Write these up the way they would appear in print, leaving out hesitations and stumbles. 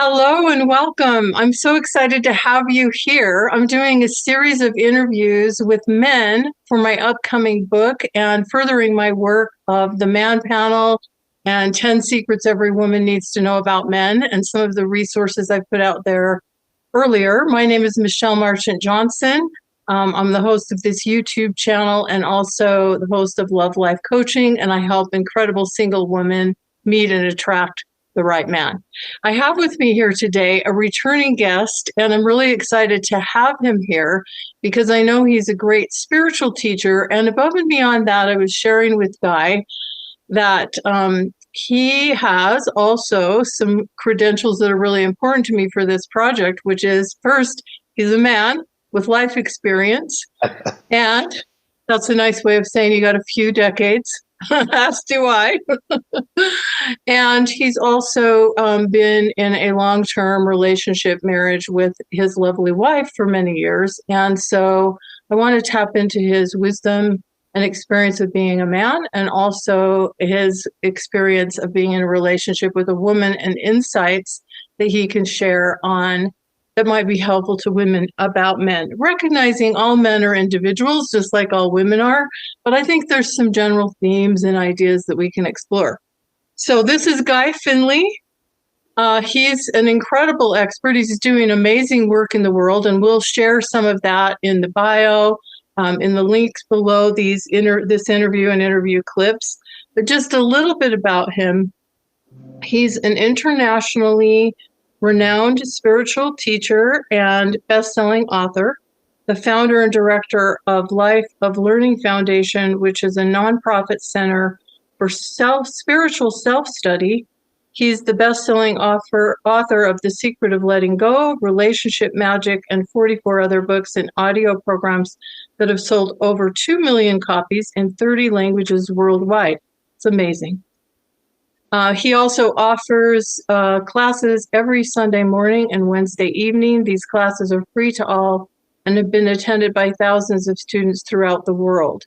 Hello and welcome. I'm so excited to have you here. I'm doing a series of interviews with men for my upcoming book and furthering my work of the Man Panel and 10 Secrets Every Woman Needs to Know About Men and some of the resources I put out there earlier. My name is Michelle Marchant Johnson. I'm the host of this YouTube channel and also the host of Love Life Coaching, and I help incredible single women meet and attract the right man. I have with me here today a returning guest, and I'm really excited to have him here because I know he's a great spiritual teacher. And above and beyond that, I was sharing with Guy that he has also some credentials that are really important to me for this project, which is first, he's a man with life experience. And that's a nice way of saying you got a few decades, as do I. And he's also been in a long-term relationship marriage with his lovely wife for many years. And so I want to tap into his wisdom and experience of being a man, and also his experience of being in a relationship with a woman and insights that he can share on that might be helpful to women about men, recognizing all men are individuals, just like all women are. But I think there's some general themes and ideas that we can explore. So this is Guy Finley. He's an incredible expert. He's doing amazing work in the world, and we'll share some of that in the bio, in the links below this interview and interview clips. But just a little bit about him. He's an internationally renowned spiritual teacher and best-selling author, the founder and director of Life of Learning Foundation, which is a nonprofit center for spiritual self-study. He's the best-selling author of The Secret of Letting Go, Relationship Magic, and 44 other books and audio programs that have sold over 2 million copies in 30 languages worldwide. It's amazing. He also offers classes every Sunday morning and Wednesday evening. These classes are free to all and have been attended by thousands of students throughout the world.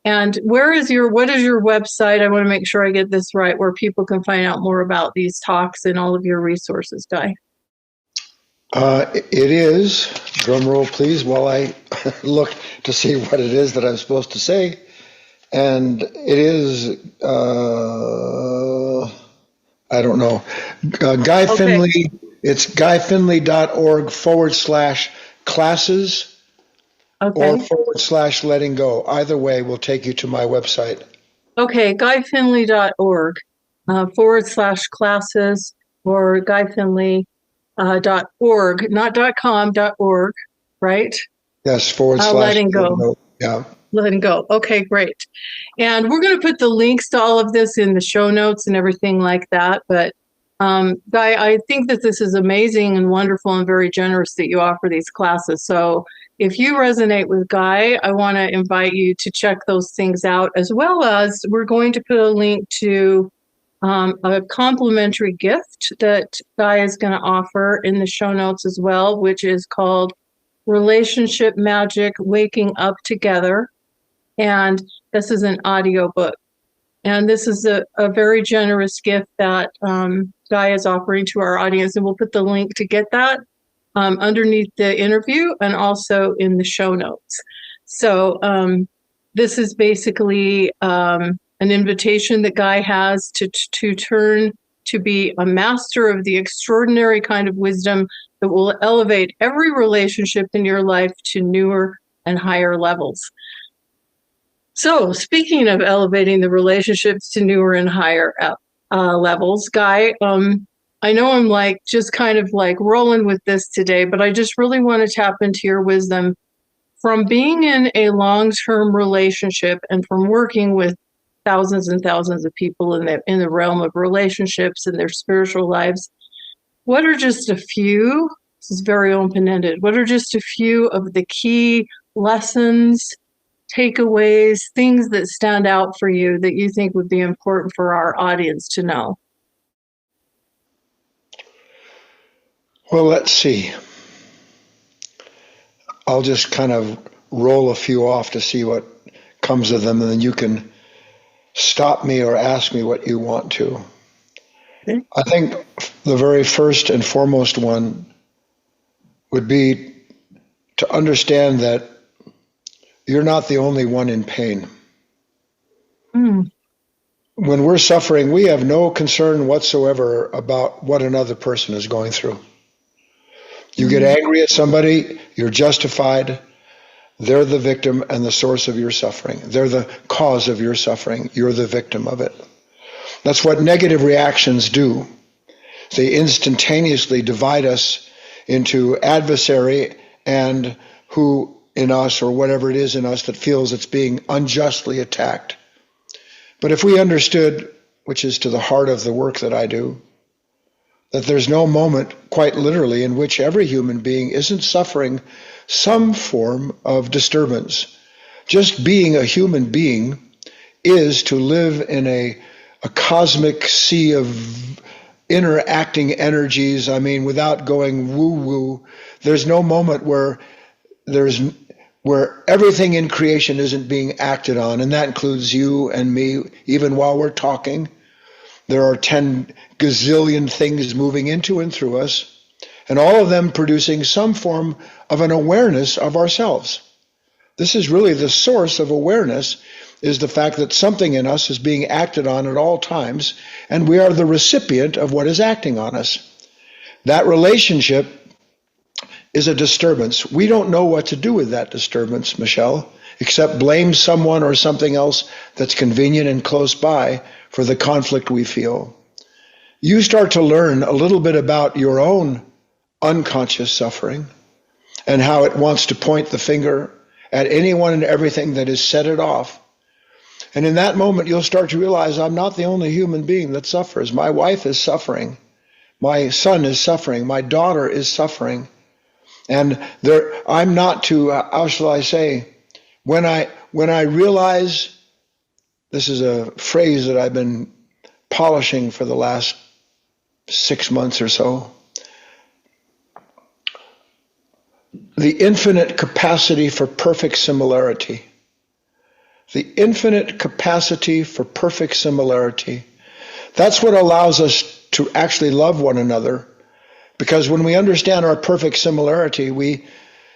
And what is your website? I want to make sure I get this right, where people can find out more about these talks and all of your resources, Guy. It is, drum roll please, while I look to see what it is that I'm supposed to say. And it is, I don't know, Guy Okay. Finley, it's guyfinley.org/classes Okay. or /letting go. Either way will take you to my website. Okay, guyfinley.org /classes or guyfinley.org, not .com, .org, right? Yes, / letting go. Yeah. Letting go. Okay, great. And we're going to put the links to all of this in the show notes and everything like that. But Guy, I think that this is amazing and wonderful and very generous that you offer these classes. So if you resonate with Guy, I want to invite you to check those things out, as well as we're going to put a link to a complimentary gift that Guy is going to offer in the show notes as well, which is called Relationship Magic, Waking Up Together. And this is an audiobook. And this is a very generous gift that Guy is offering to our audience. And we'll put the link to get that underneath the interview and also in the show notes. So this is basically an invitation that Guy has to turn to be a master of the extraordinary kind of wisdom that will elevate every relationship in your life to newer and higher levels. So speaking of elevating the relationships to newer and higher levels, Guy, I know I'm just kind of rolling with this today, but I just really want to tap into your wisdom from being in a long-term relationship and from working with thousands and thousands of people in the realm of relationships and their spiritual lives. What are just a few, this is very open-ended, what are just a few of the key lessons, takeaways, things that stand out for you that you think would be important for our audience to know? Well, let's see. I'll just kind of roll a few off to see what comes of them, and then you can stop me or ask me what you want to. Okay. I think the very first and foremost one would be to understand that you're not the only one in pain. Mm. When we're suffering, we have no concern whatsoever about what another person is going through. You get angry at somebody, you're justified. They're the victim and the source of your suffering. They're the cause of your suffering. You're the victim of it. That's what negative reactions do. They instantaneously divide us into adversary and who in us, or whatever it is in us that feels it's being unjustly attacked. But if we understood, which is to the heart of the work that I do, that there's no moment, quite literally, in which every human being isn't suffering some form of disturbance. Just being a human being is to live in a cosmic sea of interacting energies. I mean, without going woo-woo, there's no moment where everything in creation isn't being acted on, and that includes you and me, even while we're talking. There are 10 gazillion things moving into and through us, and all of them producing some form of an awareness of ourselves. This is really the source of awareness, is the fact that something in us is being acted on at all times, and we are the recipient of what is acting on us. That relationship is a disturbance. We don't know what to do with that disturbance, Michelle, except blame someone or something else that's convenient and close by for the conflict we feel. You start to learn a little bit about your own unconscious suffering and how it wants to point the finger at anyone and everything that has set it off. And in that moment, you'll start to realize, I'm not the only human being that suffers. My wife is suffering. My son is suffering. My daughter is suffering. And I'm not to, how shall I say, when I realize, this is a phrase that I've been polishing for the last 6 months or so, the infinite capacity for perfect similarity. The infinite capacity for perfect similarity. That's what allows us to actually love one another. Because when we understand our perfect similarity, we,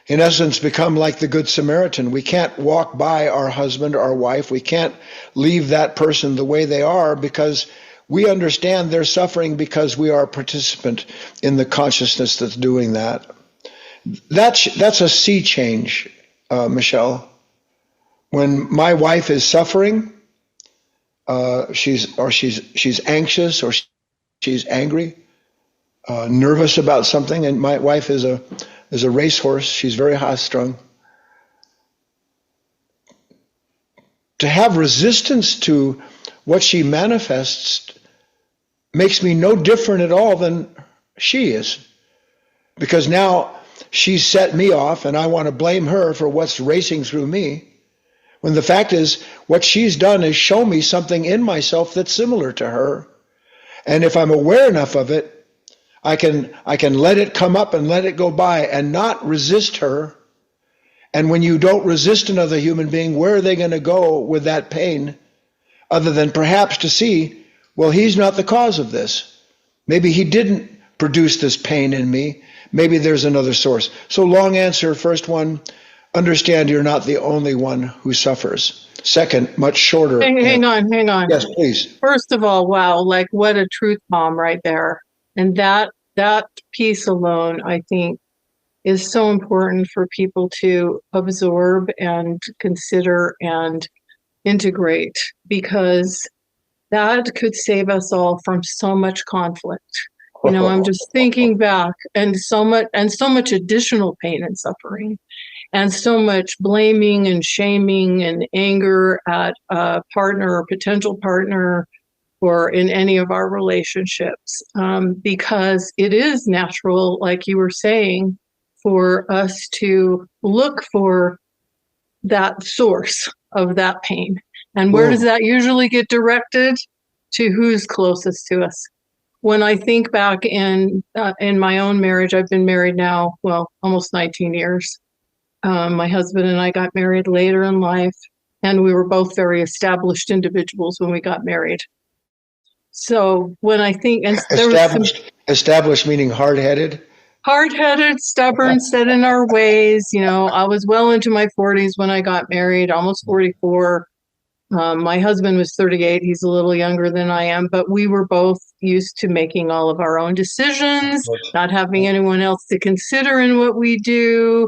in essence, become like the Good Samaritan. We can't walk by our husband, our wife. We can't leave that person the way they are, because we understand they're suffering because we are a participant in the consciousness that's doing that. That's a sea change, Michelle. When my wife is suffering, she's anxious, or she's angry, nervous about something, and my wife is a racehorse. She's very high-strung. To have resistance to what she manifests makes me no different at all than she is, because now she's set me off, and I want to blame her for what's racing through me, when the fact is, what she's done is show me something in myself that's similar to her. And if I'm aware enough of it, I can let it come up and let it go by and not resist her. And when you don't resist another human being, where are they going to go with that pain, other than perhaps to see, well, he's not the cause of this. Maybe he didn't produce this pain in me. Maybe there's another source. So long answer, first one, understand you're not the only one who suffers. Second, much shorter. Hang on. Yes, please. First of all, wow, like what a truth bomb right there. And that piece alone, I think, is so important for people to absorb and consider and integrate, because that could save us all from so much conflict. You know, I'm just thinking back, and so much additional pain and suffering, and so much blaming and shaming and anger at a partner or potential partner, or in any of our relationships, because it is natural, like you were saying, for us to look for that source of that pain. And where does that usually get directed? To who's closest to us. When I think back in my own marriage, I've been married now, well, almost 19 years. My husband and I got married later in life, and we were both very established individuals when we got married. So when I think, and there was some Established meaning hard-headed? hard-headed, stubborn, set in our ways. I was well into my 40s when I got married, almost 44. My husband was 38. He's a little younger than I am, but we were both used to making all of our own decisions, not having anyone else to consider in what we do,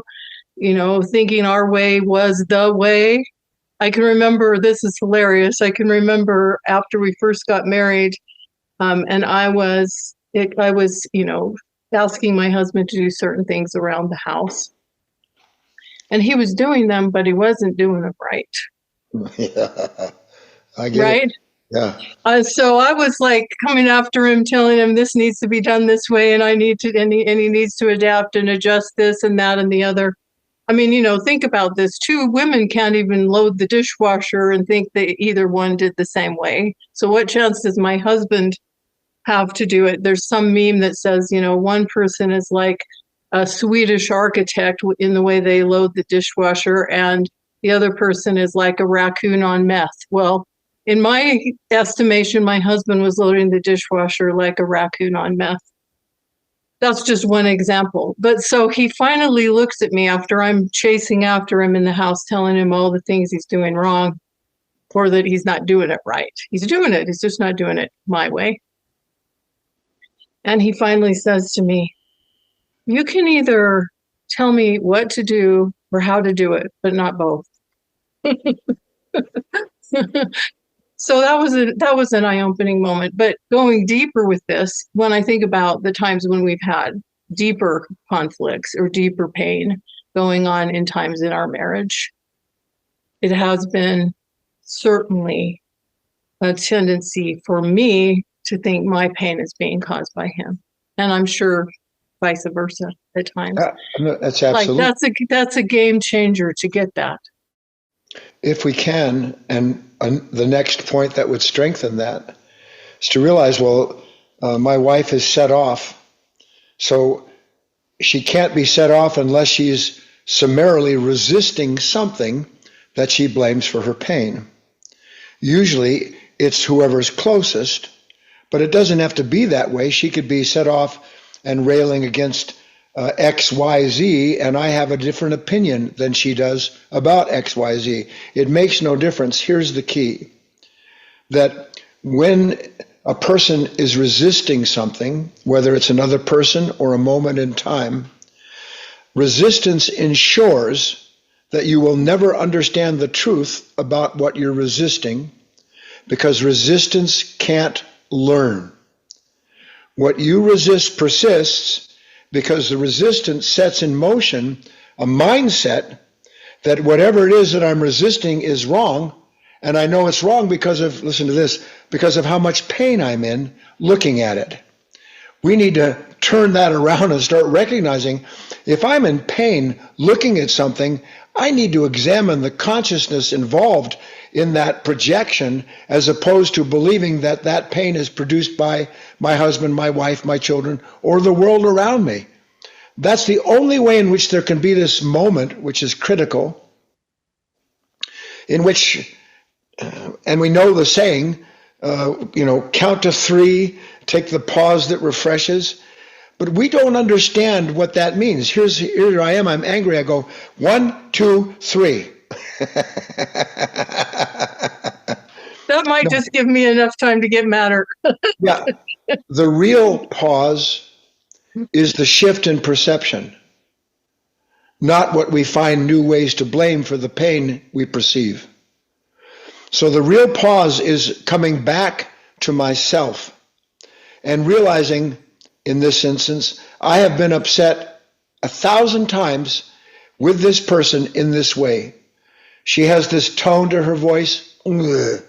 thinking our way was the way. I can remember, this is hilarious. I can remember after we first got married, and I was, asking my husband to do certain things around the house. And he was doing them, but he wasn't doing them right. Yeah, I get right? it. Yeah. So I was like coming after him, telling him this needs to be done this way, and and he needs to adapt and adjust this and that and the other. I mean, think about this. Two women can't even load the dishwasher and think that either one did the same way. So what chance does my husband have to do it? There's some meme that says, one person is like a Swedish architect in the way they load the dishwasher, and the other person is like a raccoon on meth. Well, in my estimation, my husband was loading the dishwasher like a raccoon on meth. That's just one example. But so he finally looks at me after I'm chasing after him in the house, telling him all the things he's doing wrong, or that he's not doing it right. He's doing it. He's just not doing it my way. And he finally says to me, you can either tell me what to do or how to do it, but not both. So that was an eye-opening moment. But going deeper with this, when I think about the times when we've had deeper conflicts or deeper pain going on in times in our marriage, it has been certainly a tendency for me to think my pain is being caused by him. And I'm sure vice versa at times. That's absolutely. Like that's a game changer to get that. If we can, and the next point that would strengthen that is to realize, well, my wife is set off, so she can't be set off unless she's summarily resisting something that she blames for her pain. Usually it's whoever's closest, but it doesn't have to be that way. She could be set off and railing against XYZ, and I have a different opinion than she does about XYZ. It makes no difference. Here's the key, that when a person is resisting something, whether it's another person or a moment in time, resistance ensures that you will never understand the truth about what you're resisting, because resistance can't learn. What you resist persists, because the resistance sets in motion a mindset that whatever it is that I'm resisting is wrong, and I know it's wrong because of, listen to this, because of how much pain I'm in looking at it. We need to turn that around and start recognizing, if I'm in pain looking at something, I need to examine the consciousness involved in that projection, as opposed to believing that that pain is produced by my husband, my wife, my children, or the world around me. That's the only way in which there can be this moment, which is critical, in which, and we know the saying, count to three, take the pause that refreshes. But we don't understand what that means. Here I am, I'm angry. I go, 1, 2, 3. That might just give me enough time to get madder. Yeah. The real pause is the shift in perception, not what we find new ways to blame for the pain we perceive. So the real pause is coming back to myself and realizing, in this instance, I have been upset 1,000 times with this person in this way. She has this tone to her voice. Ugh.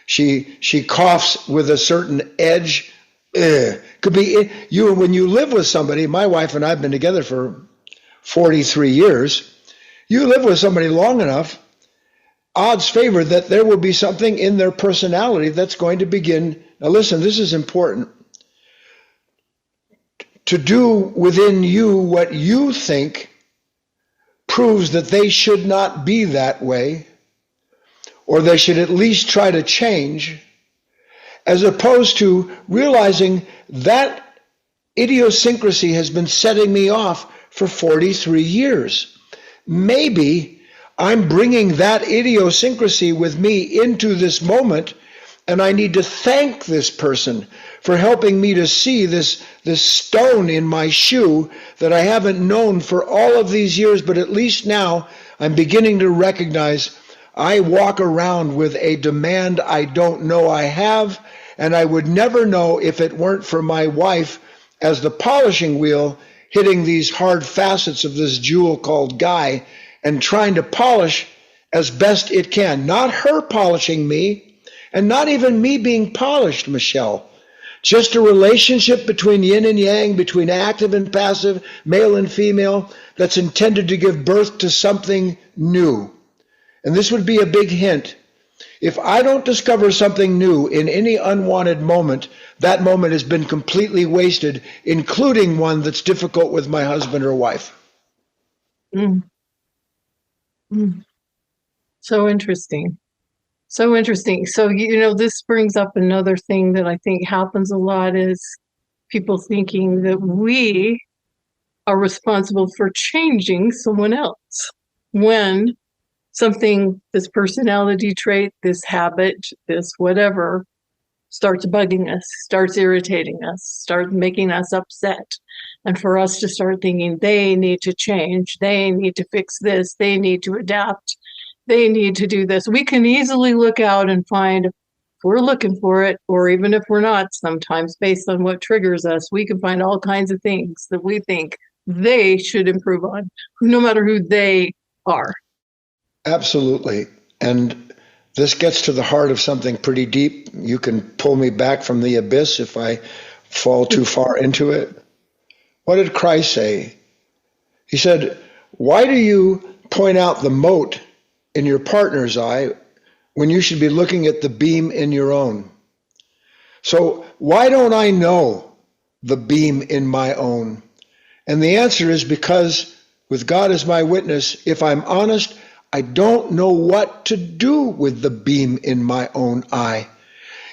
She coughs with a certain edge. Ugh. Could be you when you live with somebody. My wife and I have been together for 43 years. You live with somebody long enough, odds favor that there will be something in their personality that's going to begin. Now listen, this is important. To do within you what you think proves that they should not be that way, or they should at least try to change. as opposed to realizing that idiosyncrasy has been setting me off for 43 years. Maybe I'm bringing that idiosyncrasy with me into this moment, and I need to thank this person for helping me to see this stone in my shoe that I haven't known for all of these years, but at least now I'm beginning to recognize I walk around with a demand I don't know I have, and I would never know if it weren't for my wife as the polishing wheel hitting these hard facets of this jewel called Guy and trying to polish as best it can. Not her polishing me, and not even me being polished, Michelle. Just a relationship between yin and yang, between active and passive, male and female, that's intended to give birth to something new. And this would be a big hint. If I don't discover something new in any unwanted moment, that moment has been completely wasted, including one that's difficult with my husband or wife. Mm. Mm. So interesting. So interesting. So, this brings up another thing that I think happens a lot is people thinking that we are responsible for changing someone else when something, this personality trait, this habit, this whatever, starts bugging us, starts irritating us, starts making us upset. And for us to start thinking they need to change, they need to fix this, they need to adapt, they need to do this. We can easily look out and find, if we're looking for it, or even if we're not, sometimes based on what triggers us, we can find all kinds of things that we think they should improve on, no matter who they are. Absolutely. And this gets to the heart of something pretty deep. You can pull me back from the abyss if I fall too far into it. What did Christ say? He said, why do you point out the mote in your partner's eye when you should be looking at the beam in your own? So why don't I know the beam in my own? And the answer is because, with God as my witness, if I'm honest, I don't know what to do with the beam in my own eye.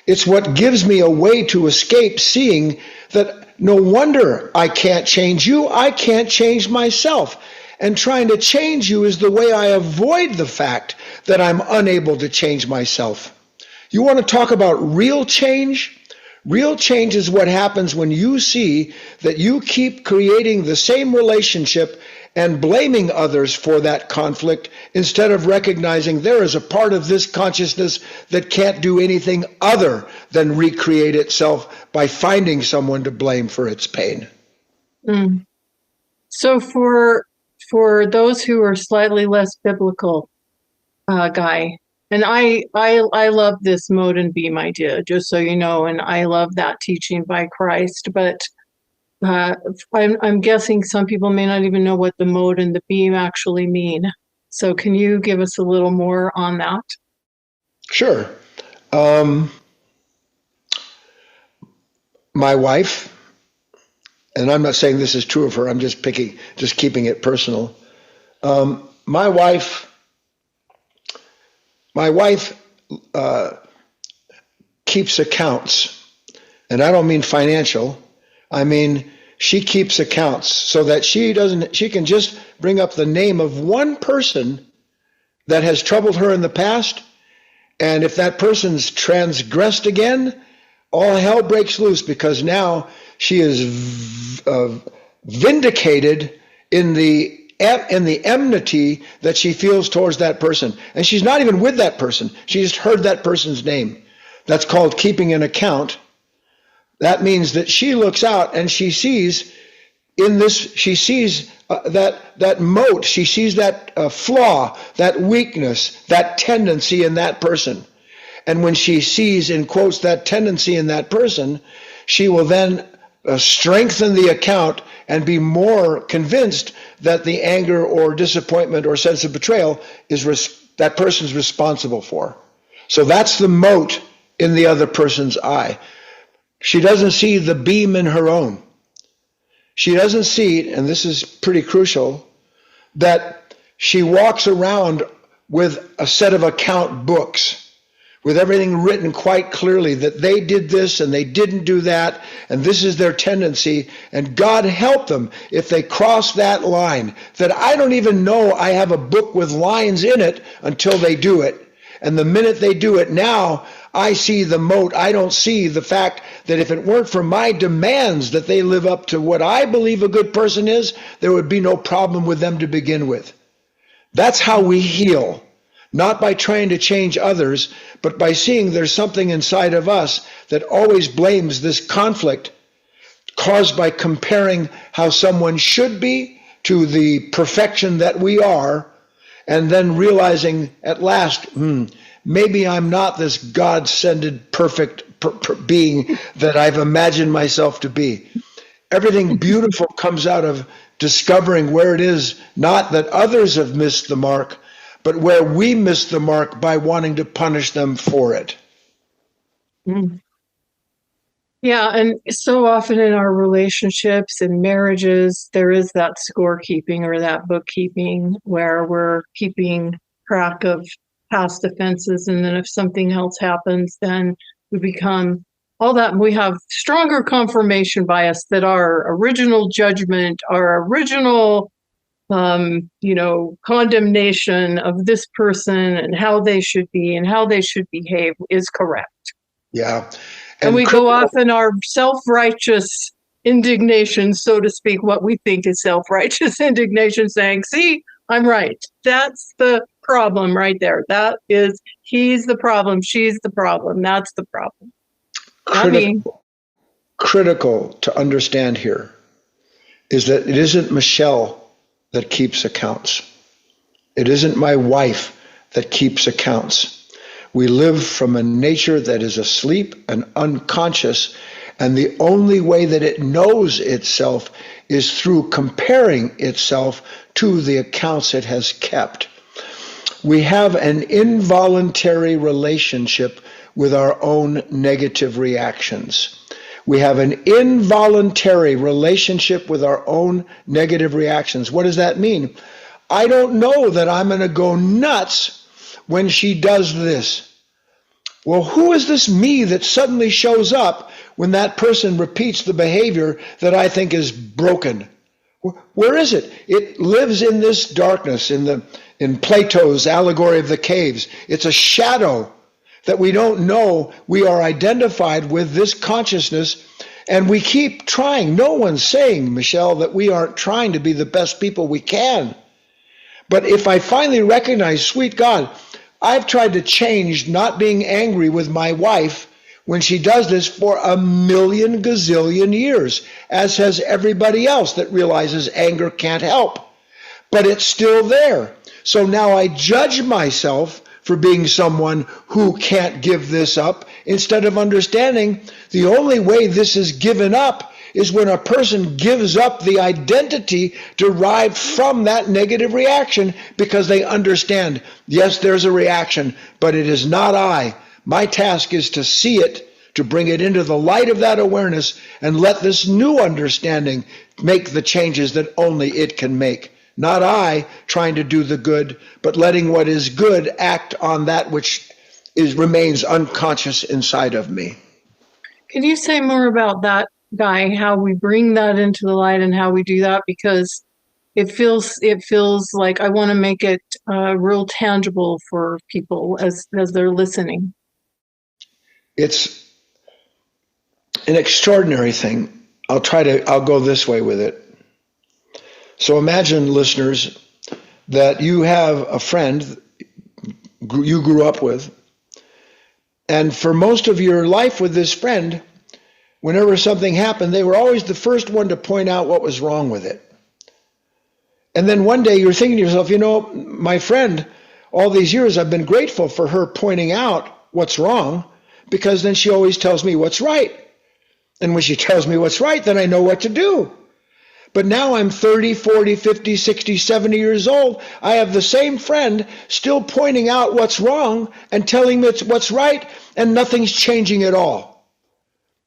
It's what gives me a way to escape seeing that no wonder I can't change you, I can't change myself. And trying to change you is the way I avoid the fact that I'm unable to change myself. You want to talk about real change? Real change is what happens when you see that you keep creating the same relationship and blaming others for that conflict instead of recognizing there is a part of this consciousness that can't do anything other than recreate itself by finding someone to blame for its pain. Mm. So for those who are slightly less biblical, Guy, and I love this mode and beam idea, just so you know, and I love that teaching by Christ, but I'm guessing some people may not even know what the mode and the beam actually mean. So can you give us a little more on that? Sure. My wife, and I'm not saying this is true of her, I'm just keeping it personal. My wife keeps accounts, and I don't mean financial. I mean, she keeps accounts so that she can just bring up the name of one person that has troubled her in the past. And if that person's transgressed again, all hell breaks loose because now she is vindicated in the enmity that she feels towards that person. And she's not even with that person. She just heard that person's name. That's called keeping an account. That means that she looks out and she sees that moat, she sees that flaw, that weakness, that tendency in that person. And when she sees, in quotes, that tendency in that person, she will then strengthen the account and be more convinced that the anger or disappointment or sense of betrayal is that person's responsible for. So that's the moat in the other person's eye. She doesn't see the beam in her own. She doesn't see, and this is pretty crucial, that she walks around with a set of account books with everything written quite clearly that they did this and they didn't do that, and this is their tendency, and God help them if they cross that line, that I don't even know I have a book with lines in it until they do it. And the minute they do it, now I see the moat. I don't see the fact that if it weren't for my demands that they live up to what I believe a good person is, there would be no problem with them to begin with. That's how we heal. Not by trying to change others, but by seeing there's something inside of us that always blames this conflict caused by comparing how someone should be to the perfection that we are, and then realizing at last, maybe I'm not this God-sended perfect being that I've imagined myself to be. Everything beautiful comes out of discovering where it is, not that others have missed the mark, but where we miss the mark by wanting to punish them for it. Mm. Yeah, and so often in our relationships and marriages, there is that scorekeeping or that bookkeeping where we're keeping track of past offenses, and then if something else happens, then we become all that, and we have stronger confirmation bias that our original judgment, our original condemnation of this person and how they should be and how they should behave is correct. Yeah. And we go off in our self-righteous indignation, so to speak, what we think is self-righteous indignation, saying, see, I'm right. That's the problem right there. That is, he's the problem, she's the problem. That's the problem. Critical to understand here is that it isn't Michelle that keeps accounts. It isn't my wife that keeps accounts. We live from a nature that is asleep and unconscious, and the only way that it knows itself is through comparing itself to the accounts it has kept. We have an involuntary relationship with our own negative reactions. We have an involuntary relationship with our own negative reactions. What does that mean? I don't know that I'm going to go nuts when she does this. Well, who is this me that suddenly shows up when that person repeats the behavior that I think is broken? Where is it? It lives in this darkness, in Plato's allegory of the caves. It's a shadow that we don't know. We are identified with this consciousness, and we keep trying. No one's saying, Michelle, that we aren't trying to be the best people we can. But if I finally recognize, sweet God, I've tried to change not being angry with my wife when she does this for a million gazillion years, as has everybody else that realizes anger can't help. But it's still there. So now I judge myself for being someone who can't give this up, instead of understanding the only way this is given up is when a person gives up the identity derived from that negative reaction, because they understand, yes, there's a reaction, but it is not I. My task is to see it, to bring it into the light of that awareness, and let this new understanding make the changes that only it can make. Not I trying to do the good, but letting what is good act on that which remains unconscious inside of me. Can you say more about that, Guy, how we bring that into the light and how we do that? Because it feels like I want to make it real tangible for people as they're listening. It's an extraordinary thing. I'll go this way with it. So imagine, listeners, that you have a friend you grew up with, and for most of your life with this friend, whenever something happened, they were always the first one to point out what was wrong with it. And then one day you're thinking to yourself, my friend, all these years I've been grateful for her pointing out what's wrong, because then she always tells me what's right. And when she tells me what's right, then I know what to do. But now I'm 30, 40, 50, 60, 70 years old. I have the same friend still pointing out what's wrong and telling me what's right, and nothing's changing at all.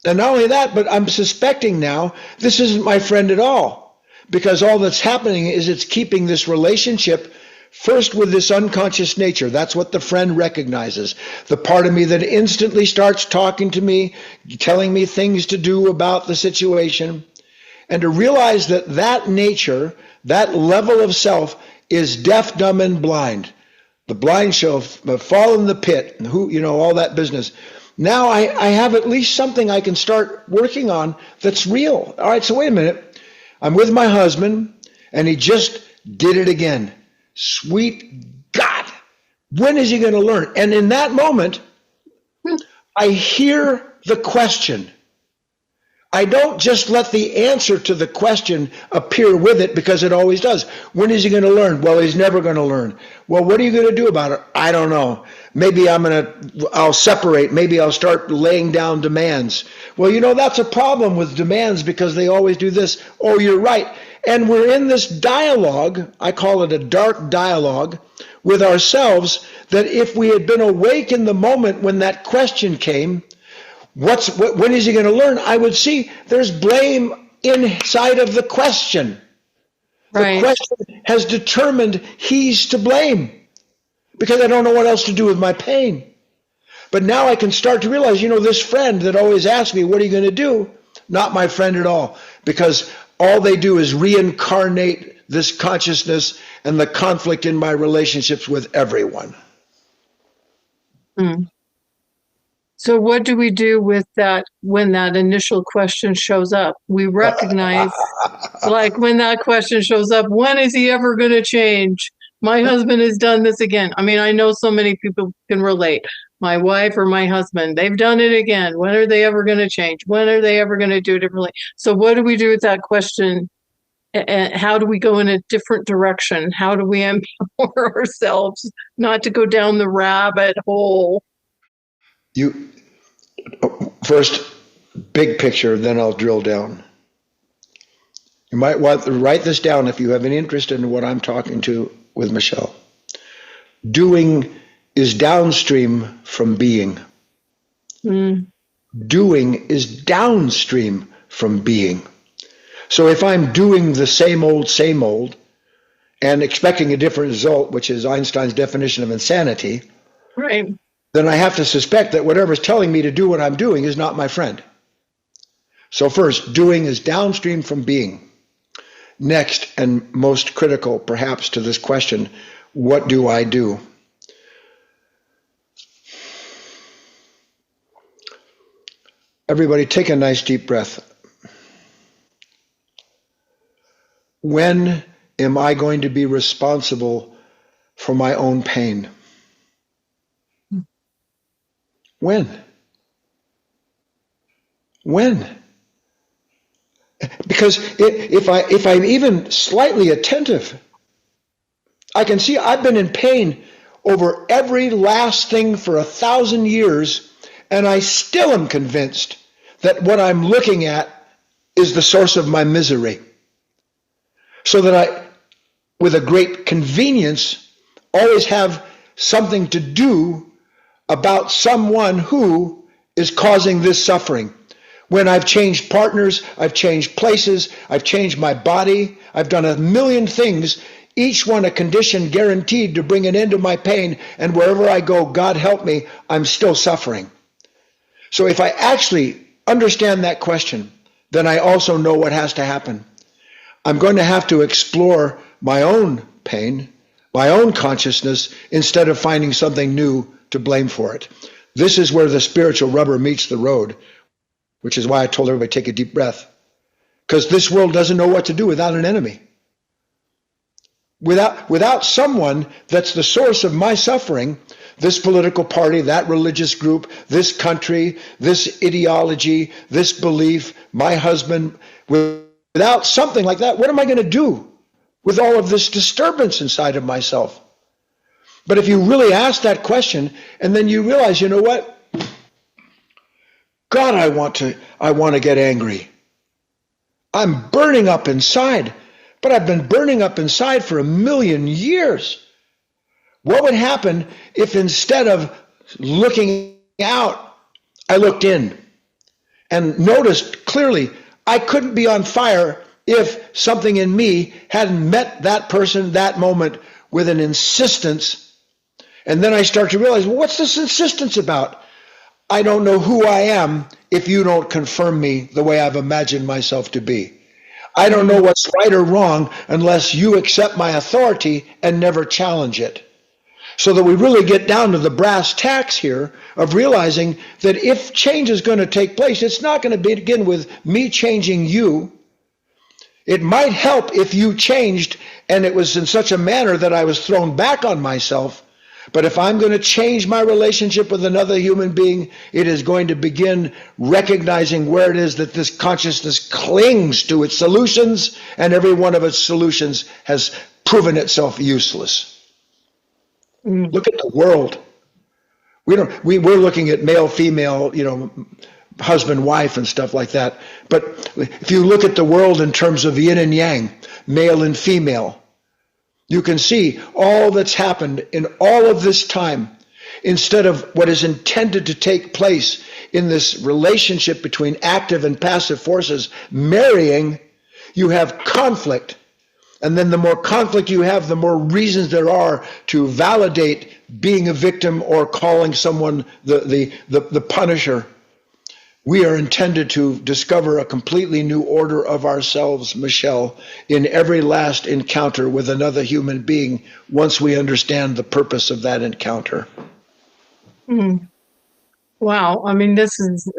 And not only that, but I'm suspecting now this isn't my friend at all, because all that's happening is it's keeping this relationship First with this unconscious nature. That's what the friend recognizes. The part of me that instantly starts talking to me, telling me things to do about the situation. And to realize that that nature, that level of self, is deaf, dumb, and blind. The blind shall fall in the pit, all that business. Now I have at least something I can start working on that's real. All right, so wait a minute. I'm with my husband, and he just did it again. Sweet God, when is he going to learn? And in that moment, I hear the question. I don't just let the answer to the question appear with it, because it always does. When is he going to learn? Well, he's never going to learn. Well, what are you going to do about it? I don't know. Maybe I'll separate. Maybe I'll start laying down demands. Well, that's a problem with demands, because they always do this. Oh, you're right. And we're in this dialogue, I call it a dark dialogue, with ourselves, that if we had been awake in the moment when that question came, when is he going to learn? I would see there's blame inside of the question. Right. The question has determined he's to blame, because I don't know what else to do with my pain. But now I can start to realize, this friend that always asks me, what are you going to do? Not my friend at all, because all they do is reincarnate this consciousness and the conflict in my relationships with everyone. Mm. So what do we do with that when that initial question shows up? We recognize, like when that question shows up, when is he ever going to change? My husband has done this again. I mean, I know so many people can relate. My wife or my husband, they've done it again. When are they ever going to change? When are they ever going to do it differently? So what do we do with that question? And how do we go in a different direction? How do we empower ourselves not to go down the rabbit hole? You first, big picture, then I'll drill down. You might want to write this down if you have any interest in what I'm talking to with Michelle. Doing is downstream from being. Mm. Doing is downstream from being. So if I'm doing the same old, and expecting a different result, which is Einstein's definition of insanity, right, then I have to suspect that whatever's telling me to do what I'm doing is not my friend. So first, doing is downstream from being. Next, and most critical perhaps to this question, what do I do? Everybody take a nice deep breath. When am I going to be responsible for my own pain? When? Because if I'm even slightly attentive, I can see I've been in pain over every last thing for 1,000 years, and I still am convinced that what I'm looking at is the source of my misery. So that I, with a great convenience, always have something to do about someone who is causing this suffering. When I've changed partners, I've changed places, I've changed my body, I've done a million things, each one a condition guaranteed to bring an end to my pain, and wherever I go, God help me, I'm still suffering. So if I actually understand that question, then I also know what has to happen. I'm going to have to explore my own pain, my own consciousness, instead of finding something new to blame for it. This is where the spiritual rubber meets the road, which is why I told everybody take a deep breath. Because this world doesn't know what to do without an enemy. Without someone that's the source of my suffering, this political party, that religious group, this country, this ideology, this belief, my husband, without something like that, what am I going to do with all of this disturbance inside of myself? But if you really ask that question, and then you realize, you know what? God, I want to get angry. I'm burning up inside, but I've been burning up inside for 1,000,000 years. What would happen if instead of looking out, I looked in and noticed clearly I couldn't be on fire if something in me hadn't met that person, that moment, with an insistence. And then I start to realize, well, what's this insistence about? I don't know who I am if you don't confirm me the way I've imagined myself to be. I don't know what's right or wrong unless you accept my authority and never challenge it. So that we really get down to the brass tacks here of realizing that if change is going to take place, it's not going to begin with me changing you. It might help if you changed and it was in such a manner that I was thrown back on myself. But if I'm going to change my relationship with another human being, it is going to begin recognizing where it is that this consciousness clings to its solutions, and every one of its solutions has proven itself useless. Look at the world. We're looking at male, female, husband, wife, and stuff like that. But if you look at the world in terms of yin and yang, male and female, you can see all that's happened in all of this time. Instead of what is intended to take place in this relationship between active and passive forces marrying, you have conflict. And then the more conflict you have, the more reasons there are to validate being a victim or calling someone the punisher. We are intended to discover a completely new order of ourselves, Michelle, in every last encounter with another human being once we understand the purpose of that encounter. Wow. I mean, this is,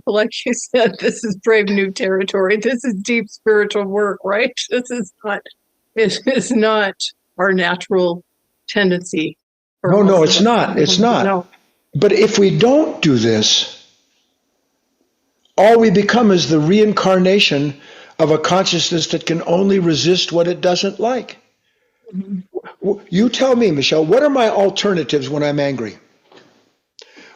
like you said, this is brave new territory. This is deep spiritual work, right? It is not our natural tendency. No, it's not. It's not. No. But if we don't do this, all we become is the reincarnation of a consciousness that can only resist what it doesn't like. You tell me, Michelle, what are my alternatives when I'm angry?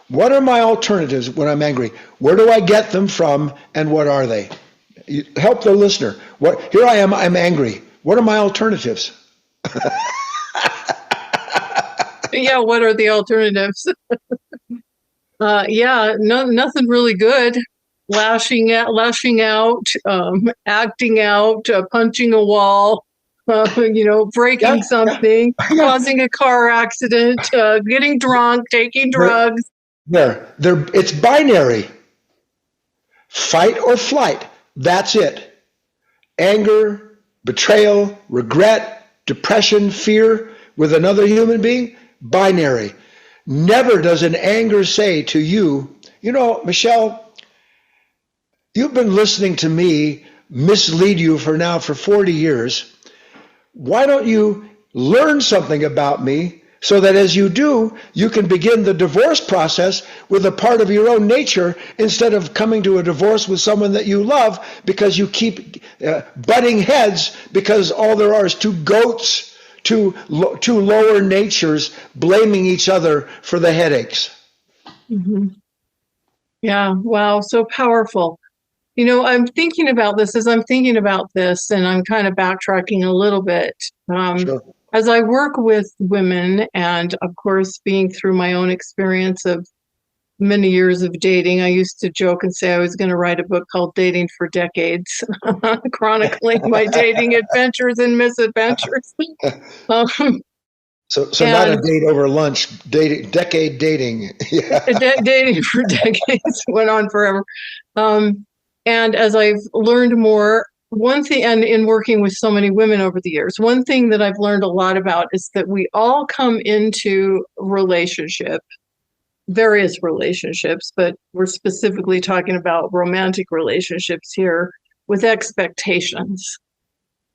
What are my alternatives when I'm angry? Where do I get them from, and what are they? Help the listener. Here I am, I'm angry. What are my alternatives? Yeah, what are the alternatives? Nothing really good. Lashing out, acting out, punching a wall, breaking something, causing a car accident, getting drunk, taking drugs. It's binary. Fight or flight. That's it. Anger, betrayal, regret, depression, fear with another human being, binary. Never does an anger say to you, Michelle, you've been listening to me mislead you for 40 years. Why don't you learn something about me so that as you do, you can begin the divorce process with a part of your own nature instead of coming to a divorce with someone that you love because you keep butting heads because all there are is two goats, two lower natures blaming each other for the headaches. Mm-hmm. Yeah, wow, so powerful. I'm thinking about this and I'm kind of backtracking a little bit. Sure. As I work with women, and of course, being through my own experience of many years of dating, I used to joke and say I was going to write a book called Dating for Decades, chronicling my dating adventures and misadventures. So not a date over lunch, decade dating. Yeah. Dating for decades went on forever. And as I've learned more, one thing, and in working with so many women over the years, one thing that I've learned a lot about is that we all come into various relationships, but we're specifically talking about romantic relationships here, with expectations.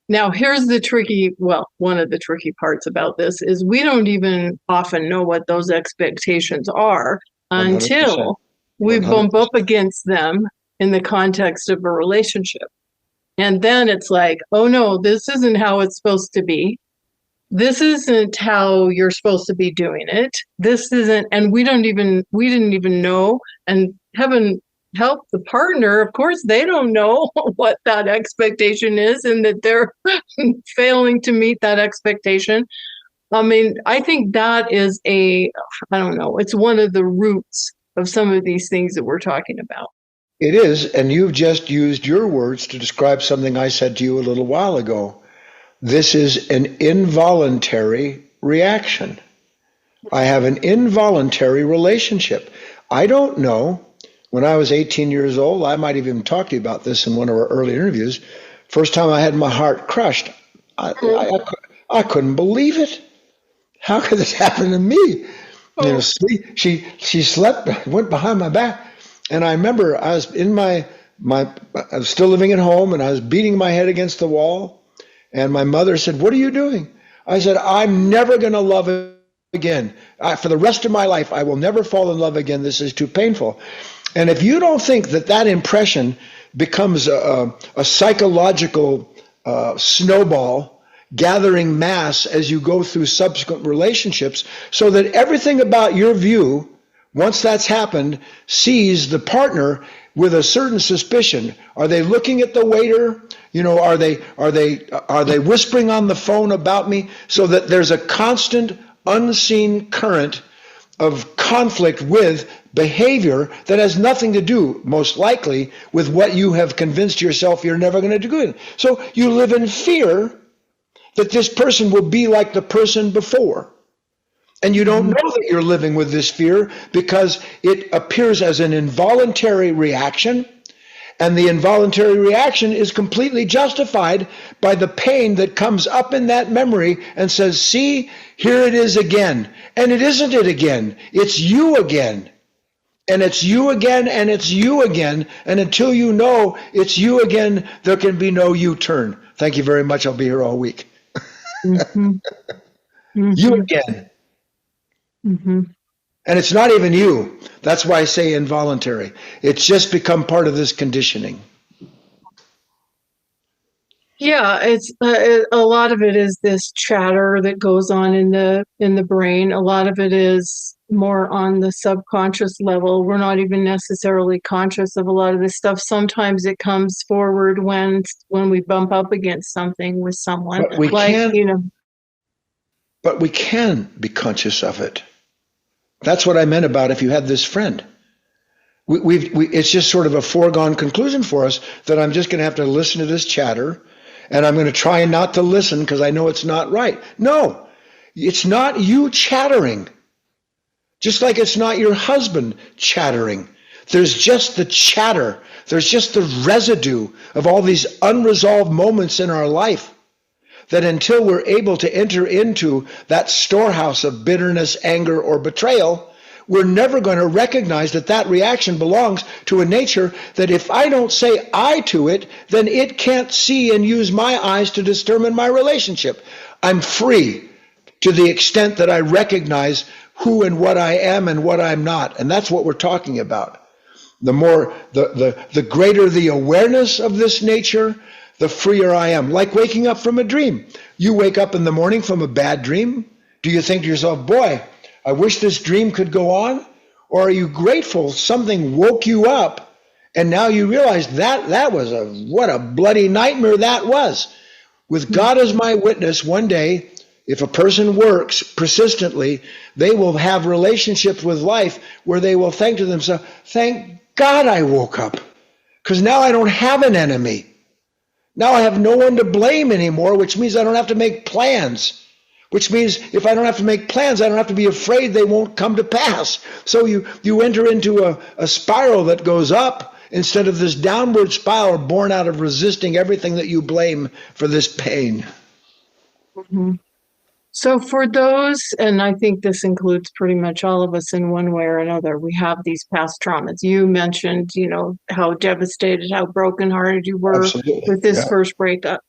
Now, here's one of the tricky parts about this is we don't even often know what those expectations are 100%. Until we bump up against them in the context of a relationship. And then it's like, oh no, this isn't how it's supposed to be. This isn't how you're supposed to be doing it. This isn't, and we didn't even know, and heaven help the partner. Of course, they don't know what that expectation is and that they're failing to meet that expectation. I mean, I think that is it's one of the roots of some of these things that we're talking about. It is, and you've just used your words to describe something I said to you a little while ago. This is an involuntary reaction. I have an involuntary relationship. I don't know. When I was 18 years old, I might have even talked to you about this in one of our early interviews. First time I had my heart crushed, I couldn't believe it. How could this happen to me? You know, she slept, went behind my back, and I remember I was in I was still living at home, and I was beating my head against the wall, and my mother said, "What are you doing?" I said, "I'm never going to love again. For the rest of my life, I will never fall in love again. This is too painful." And if you don't think that that impression becomes a psychological snowball gathering mass as you go through subsequent relationships, so that everything about your view, once that's happened, sees the partner with a certain suspicion. Are they looking at the waiter? You know, are they whispering on the phone about me? So that there's a constant unseen current of conflict with behavior that has nothing to do, most likely, with what you have convinced yourself you're never going to do good. So you live in fear that this person will be like the person before. And you don't know that you're living with this fear because it appears as an involuntary reaction. And the involuntary reaction is completely justified by the pain that comes up in that memory and says, see, here it is again. And it isn't it again. It's you again. And it's you again, and it's you again. And until you know it's you again, there can be no U-turn. Thank you very much. I'll be here all week. Mm-hmm. Mm-hmm. You again. Mm-hmm. And it's not even you. That's why I say involuntary. It's just become part of this conditioning. Yeah, it's a lot of it is this chatter that goes on in the brain. A lot of it is more on the subconscious level. We're not even necessarily conscious of a lot of this stuff. Sometimes it comes forward when we bump up against something with someone. But we like, can, you know. But we can be conscious of it. That's what I meant about if you had this friend. It's just sort of a foregone conclusion for us that I'm just going to have to listen to this chatter, and I'm going to try not to listen because I know it's not right. No, it's not you chattering. Just like it's not your husband chattering. There's just the chatter. There's just the residue of all these unresolved moments in our life that until we're able to enter into that storehouse of bitterness, anger, or betrayal, we're never going to recognize that that reaction belongs to a nature that if I don't say I to it, then it can't see and use my eyes to determine my relationship. I'm free to the extent that I recognize who and what I am and what I'm not. And that's what we're talking about. The more, the greater the awareness of this nature, the freer I am. Like waking up from a dream. You wake up in the morning from a bad dream. Do you think to yourself, boy, I wish this dream could go on? Or are you grateful something woke you up and now you realize that was what a bloody nightmare that was? With God as my witness, one day, if a person works persistently, they will have relationships with life where they will think to themselves, thank God I woke up, because now I don't have an enemy. Now I have no one to blame anymore, which means I don't have to make plans, which means if I don't have to make plans, I don't have to be afraid they won't come to pass. So you enter into a spiral that goes up instead of this downward spiral born out of resisting everything that you blame for this pain. Mm-hmm. So for those, and I think this includes pretty much all of us in one way or another, we have these past traumas. You mentioned, how devastated, how brokenhearted you were Absolutely. with this Yeah. first breakup.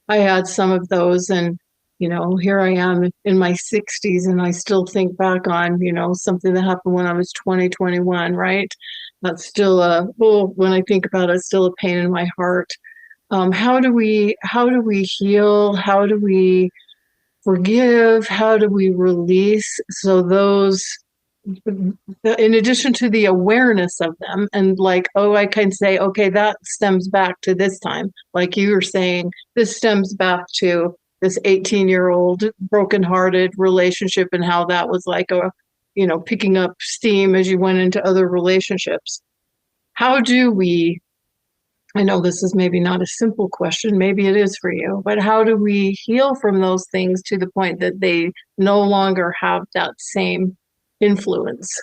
I had some of those, and, here I am in my 60s, and I still think back on, something that happened when I was 20, 21, right? That's still when I think about it, still a pain in my heart. How do we heal? How do we forgive? How do we release? So those, in addition to the awareness of them, and like, I can say, okay, that stems back to this time. Like you were saying, this stems back to this 18-year-old brokenhearted relationship and how that was like picking up steam as you went into other relationships. How do we I know this is maybe not a simple question, maybe it is for you, but how do we heal from those things to the point that they no longer have that same influence?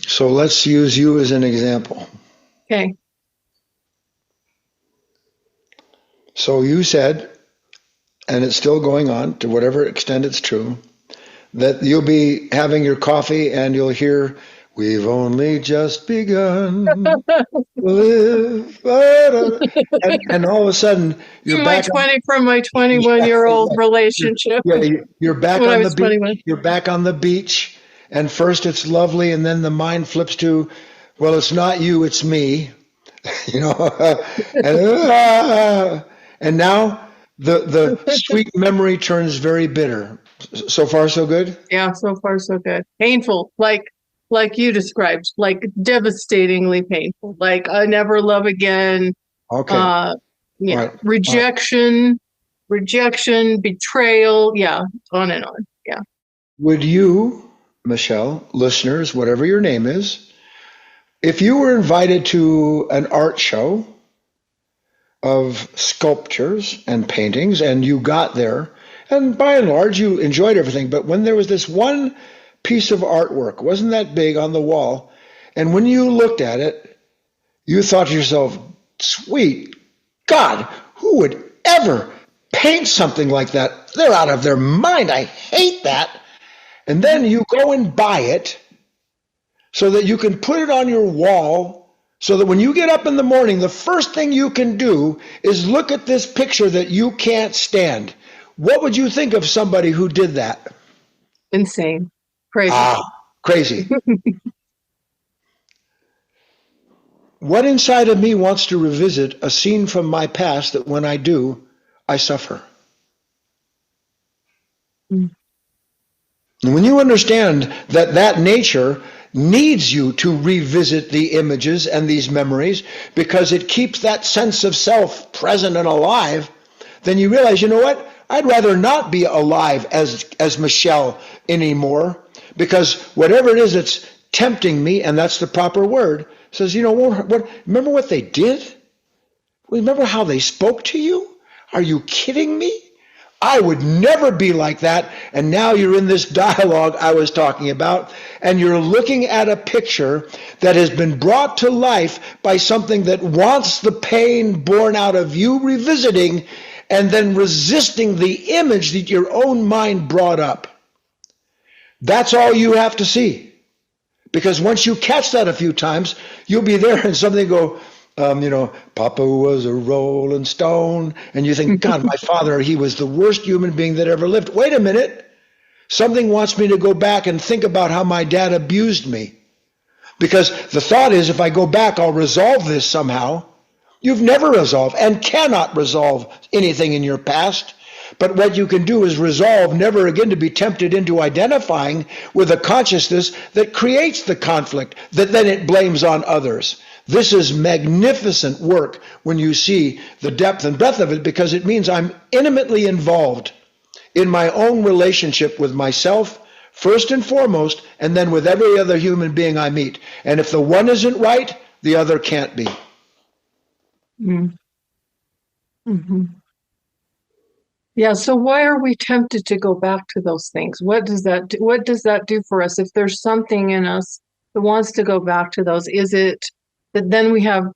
So let's use you as an example. Okay. So you said, and it's still going on to whatever extent it's true, that you'll be having your coffee and you'll hear, "We've only just begun to live." And all of a sudden, you're my back on, 21-year-old relationship you're back when I on the was beach. 21. You're back on the beach, and first it's lovely, and then the mind flips to, well, it's not you, it's me, you know, and now the sweet memory turns very bitter. So far, so good? Yeah, so far so good. Painful, like you described, like devastatingly painful. Like I never love again. Okay. Yeah, Right. rejection, betrayal. Yeah, on and on. Yeah. Would you, Michelle, listeners, whatever your name is, if you were invited to an art show of sculptures and paintings and you got there, and by and large you enjoyed everything, but when there was this one piece of artwork, wasn't that big on the wall, and when you looked at it, you thought to yourself, sweet God, who would ever paint something like that? They're out of their mind. I hate that. And then you go and buy it so that you can put it on your wall, so that when you get up in the morning, the first thing you can do is look at this picture that you can't stand. What would you think of somebody who did that? Insane. Crazy. Crazy. What inside of me wants to revisit a scene from my past that when I do, I suffer? Mm. And when you understand that that nature needs you to revisit the images and these memories because it keeps that sense of self present and alive, then you realize, you know what? I'd rather not be alive as Michelle anymore, because whatever it is that's tempting me, and that's the proper word, says, you know, remember what they did? Remember how they spoke to you? Are you kidding me? I would never be like that. And now you're in this dialogue I was talking about, and you're looking at a picture that has been brought to life by something that wants the pain born out of you revisiting and then resisting the image that your own mind brought up. That's all you have to see. Because once you catch that a few times, you'll be there and something go, Papa was a rolling stone. And you think, God, my father, he was the worst human being that ever lived. Wait a minute. Something wants me to go back and think about how my dad abused me. Because the thought is, if I go back, I'll resolve this somehow. You've never resolved and cannot resolve anything in your past. But what you can do is resolve never again to be tempted into identifying with a consciousness that creates the conflict, that then it blames on others. This is magnificent work when you see the depth and breadth of it, because it means I'm intimately involved in my own relationship with myself, first and foremost, and then with every other human being I meet. And if the one isn't right, the other can't be. Mm-hmm. Yeah, so why are we tempted to go back to those things? What does that do? What does that do for us? If there's something in us that wants to go back to those, is it that then we have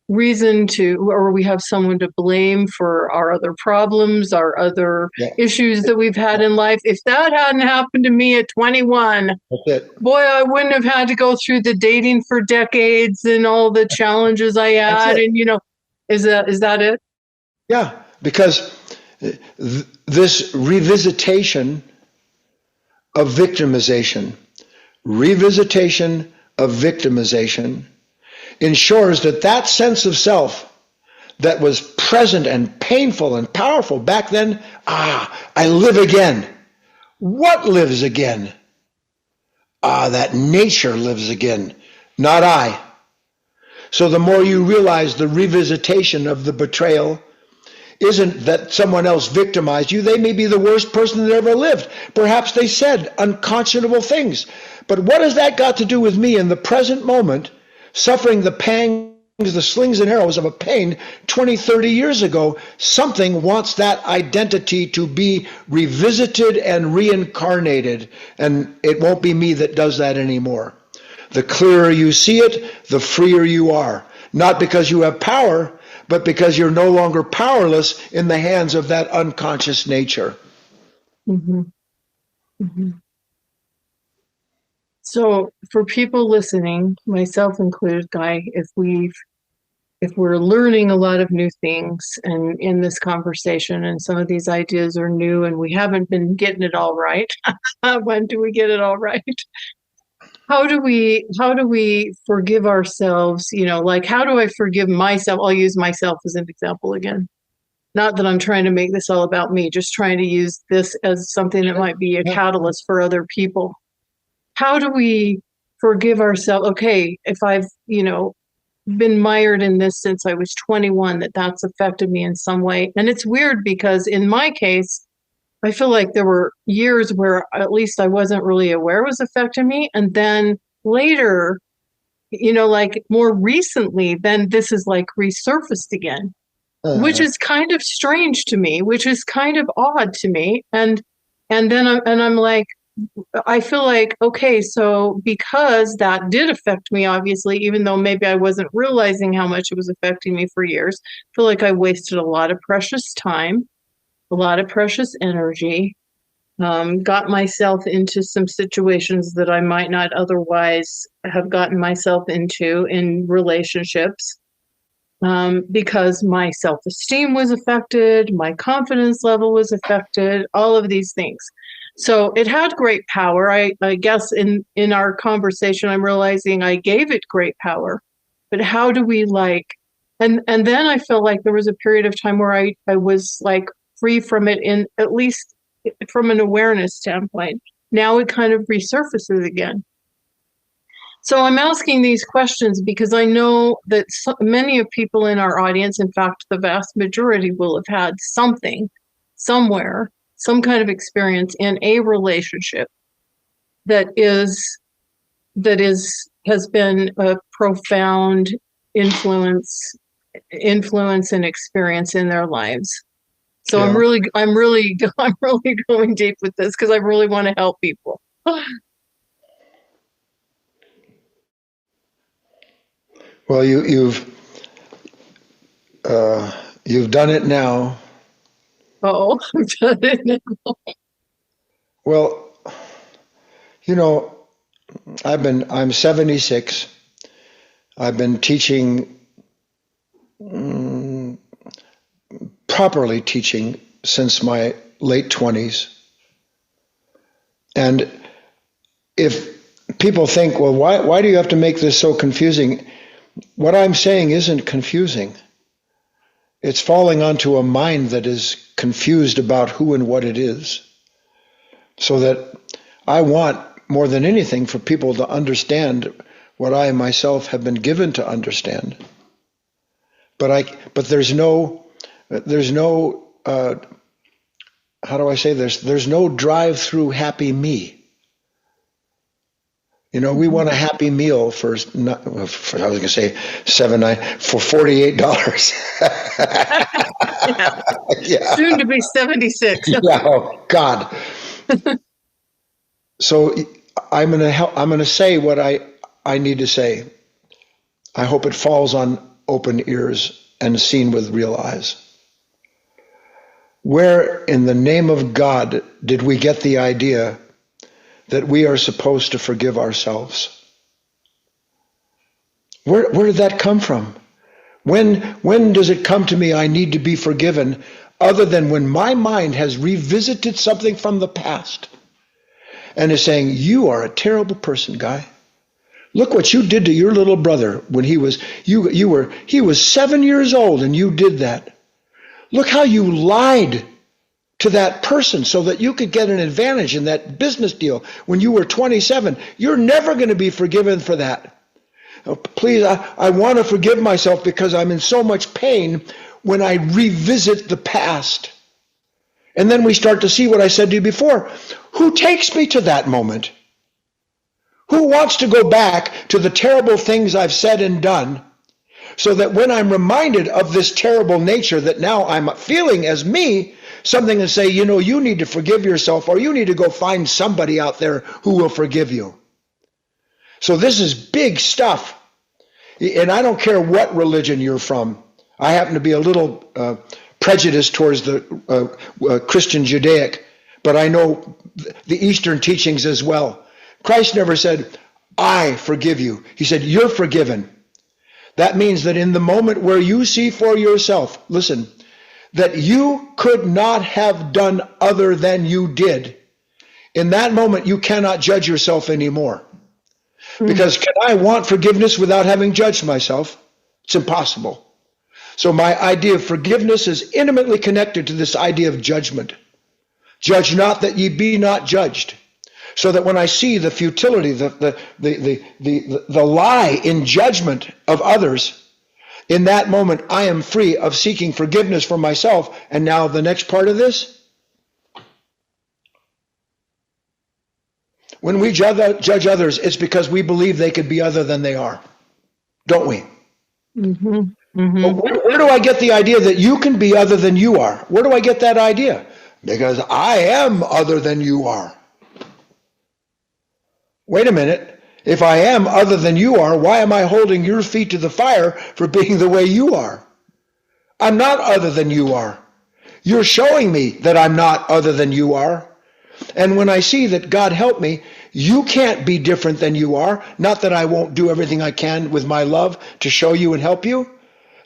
reason to, or we have someone to blame for our other problems, our other issues that we've had in life? If that hadn't happened to me at 21, that's it. Boy, I wouldn't have had to go through the dating for decades and all the challenges I had. And, is that it? Yeah, because this revisitation of victimization ensures that that sense of self that was present and painful and powerful back then, I live again. What lives again? That nature lives again, not I. So the more you realize the revisitation of the betrayal isn't that someone else victimized you. They may be the worst person that ever lived. Perhaps they said unconscionable things. But what has that got to do with me in the present moment suffering the pangs, the slings and arrows of a pain 20, 30 years ago. Something wants that identity to be revisited and reincarnated, and it won't be me that does that anymore. The clearer you see it, the freer you are. Not because you have power, but because you're no longer powerless in the hands of that unconscious nature. Mm-hmm. Mm-hmm. So for people listening, myself included, Guy, if we're learning a lot of new things and in this conversation, and some of these ideas are new and we haven't been getting it all right. When do we get it all right? How do we forgive ourselves? Like, how do I forgive myself? I'll use myself as an example again. Not that I'm trying to make this all about me, just trying to use this as something that might be a catalyst for other people. How do we forgive ourselves? Okay, if I've, been mired in this since I was 21, that's affected me in some way. And it's weird because in my case, I feel like there were years where at least I wasn't really aware it was affecting me. And then later, like more recently, then this is like resurfaced again, which is kind of strange to me, which is kind of odd to me. And then I'm like, I feel like, okay, so because that did affect me, obviously, even though maybe I wasn't realizing how much it was affecting me for years, I feel like I wasted a lot of precious time, a lot of precious energy, got myself into some situations that I might not otherwise have gotten myself into in relationships, because my self-esteem was affected, my confidence level was affected, all of these things. So it had great power. I guess in our conversation, I'm realizing I gave it great power. But how do we and then I felt like there was a period of time where I was like free from it, in at least from an awareness standpoint. Now it kind of resurfaces again. So I'm asking these questions because I know that many of people in our audience, in fact, the vast majority, will have had something, somewhere, some kind of experience in a relationship that has been a profound influence and experience in their lives. So yeah. I'm really going deep with this because I really want to help people. Well, you've done it now. Oh, I've done it now. Well, I'm 76. I've been teaching, properly teaching, since my late 20s. And if people think, well, why do you have to make this so confusing? What I'm saying isn't confusing. It's falling onto a mind that is confused about who and what it is. So that I want, more than anything, for people to understand what I myself have been given to understand. But there's no how do I say this? There's no drive-through happy me. We want a happy meal for I was going to say for $48. Yeah. Soon to be 76. Yeah. Oh God. So I'm going to say what I need to say. I hope it falls on open ears and seen with real eyes. Where in the name of God did we get the idea that we are supposed to forgive ourselves? Where did that come from? When does it come to me I need to be forgiven, other than when my mind has revisited something from the past and is saying, you are a terrible person, Guy. Look what you did to your little brother when he was 7 years old and you did that. Look how you lied to that person so that you could get an advantage in that business deal when you were 27. You're never going to be forgiven for that. Oh, please, I want to forgive myself because I'm in so much pain when I revisit the past. And then we start to see what I said to you before. Who takes me to that moment? Who wants to go back to the terrible things I've said and done so that when I'm reminded of this terrible nature that now I'm feeling as me, something to say, you need to forgive yourself, or you need to go find somebody out there who will forgive you. So this is big stuff. And I don't care what religion you're from. I happen to be a little prejudiced towards the Christian Judaic, but I know the Eastern teachings as well. Christ never said, I forgive you. He said, you're forgiven. That means that in the moment where you see for yourself, listen, that you could not have done other than you did, in that moment you cannot judge yourself anymore. Because can I want forgiveness without having judged myself? It's impossible. So my idea of forgiveness is intimately connected to this idea of judgment. Judge not that ye be not judged. So that when I see the futility, the lie in judgment of others, in that moment I am free of seeking forgiveness for myself. And now the next part of this. When we judge others, it's because we believe they could be other than they are, don't we? Mm-hmm. Mm-hmm. But where do I get the idea that you can be other than you are? Where do I get that idea? Because I am other than you are. Wait a minute. If I am other than you are, why am I holding your feet to the fire for being the way you are? I'm not other than you are. You're showing me that I'm not other than you are. And when I see that, God help me, you can't be different than you are, not that I won't do everything I can with my love to show you and help you,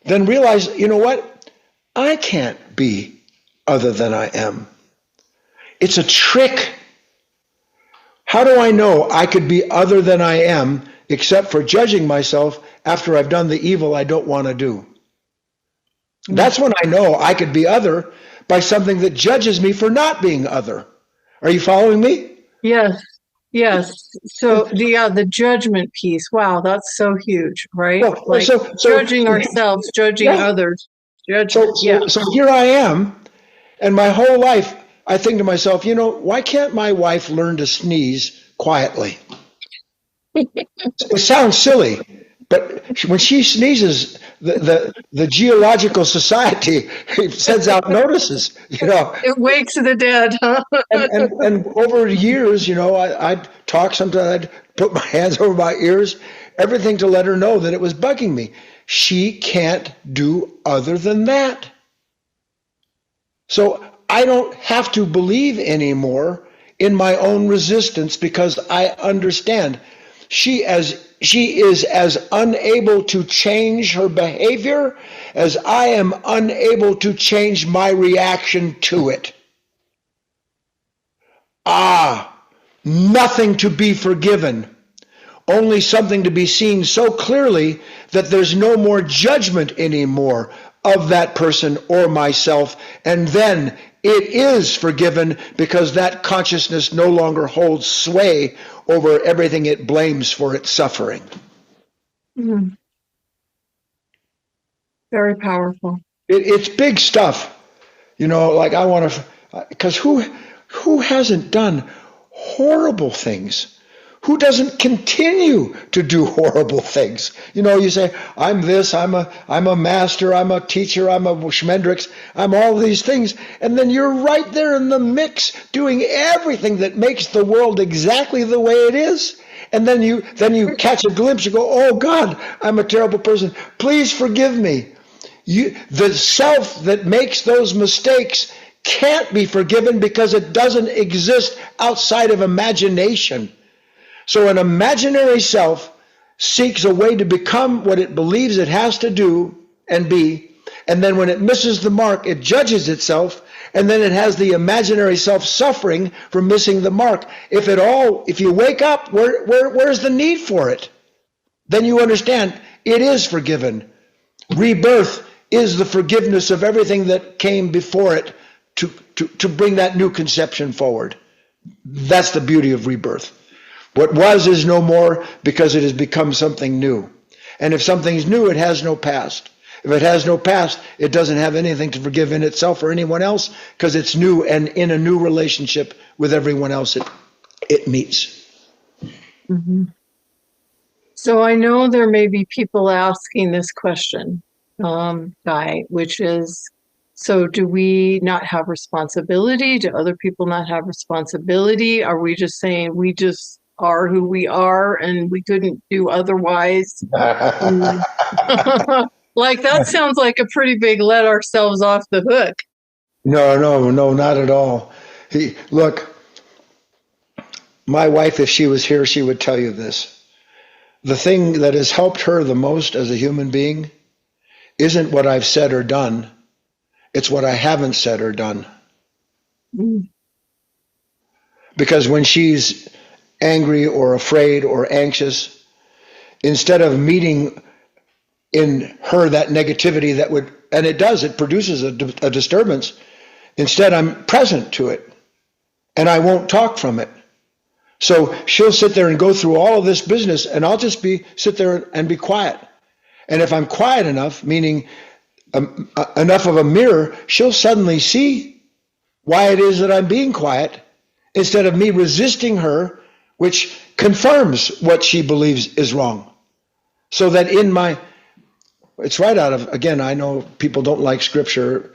then realize, you know what? I can't be other than I am. It's a trick. How do I know I could be other than I am except for judging myself after I've done the evil I don't want to do? That's when I know I could be other, by something that judges me for not being other. Are you following me? Yes. So the judgment piece. Wow, that's so huge, right? Well, so judging ourselves, judging others. So here I am, and my whole life I think to myself, why can't my wife learn to sneeze quietly? It sounds silly, but when she sneezes, the Geological Society sends out notices. It wakes the dead, huh? and over years, I'd talk. Sometimes I'd put my hands over my ears, everything to let her know that it was bugging me. She can't do other than that. So I don't have to believe anymore in my own resistance, because I understand she is as unable to change her behavior as I am unable to change my reaction to it. Nothing to be forgiven, only something to be seen so clearly that there's no more judgment anymore of that person or myself, and then it is forgiven because that consciousness no longer holds sway over everything it blames for its suffering. Mm. Very powerful. It's big stuff, like I want to, because who hasn't done horrible things? Who doesn't continue to do horrible things? You say, I'm this, I'm a master, I'm a teacher, I'm a schmendrix, I'm all these things. And then you're right there in the mix doing everything that makes the world exactly the way it is. And then you catch a glimpse, you go, oh God, I'm a terrible person. Please forgive me. The self that makes those mistakes can't be forgiven because it doesn't exist outside of imagination. So an imaginary self seeks a way to become what it believes it has to do and be, and then when it misses the mark, it judges itself, and then it has the imaginary self suffering for missing the mark. If you wake up, where's the need for it? Then you understand it is forgiven. Rebirth is the forgiveness of everything that came before it to bring that new conception forward. That's the beauty of rebirth. What was is no more because it has become something new. And if something's new, it has no past. If it has no past, it doesn't have anything to forgive in itself or anyone else because it's new and in a new relationship with everyone else it meets. Mhm. So I know there may be people asking this question, Guy, which is, so do we not have responsibility? Do other people not have responsibility? Are we just saying we just are who we are and we couldn't do otherwise? Like, that sounds like a pretty big let ourselves off the hook. No, not at all. Look, my wife, if she was here, she would tell you this. The thing that has helped her the most as a human being isn't what I've said or done, it's what I haven't said or done. Mm. Because when she's angry or afraid or anxious, instead of meeting in her that negativity that would, and it produces a disturbance, instead I'm present to it and I won't talk from it. So she'll sit there and go through all of this business, and I'll just sit there and be quiet. And if I'm quiet enough, meaning enough of a mirror, she'll suddenly see why it is that I'm being quiet, instead of me resisting her, which confirms what she believes is wrong. So that it's right out of, again, I know people don't like scripture.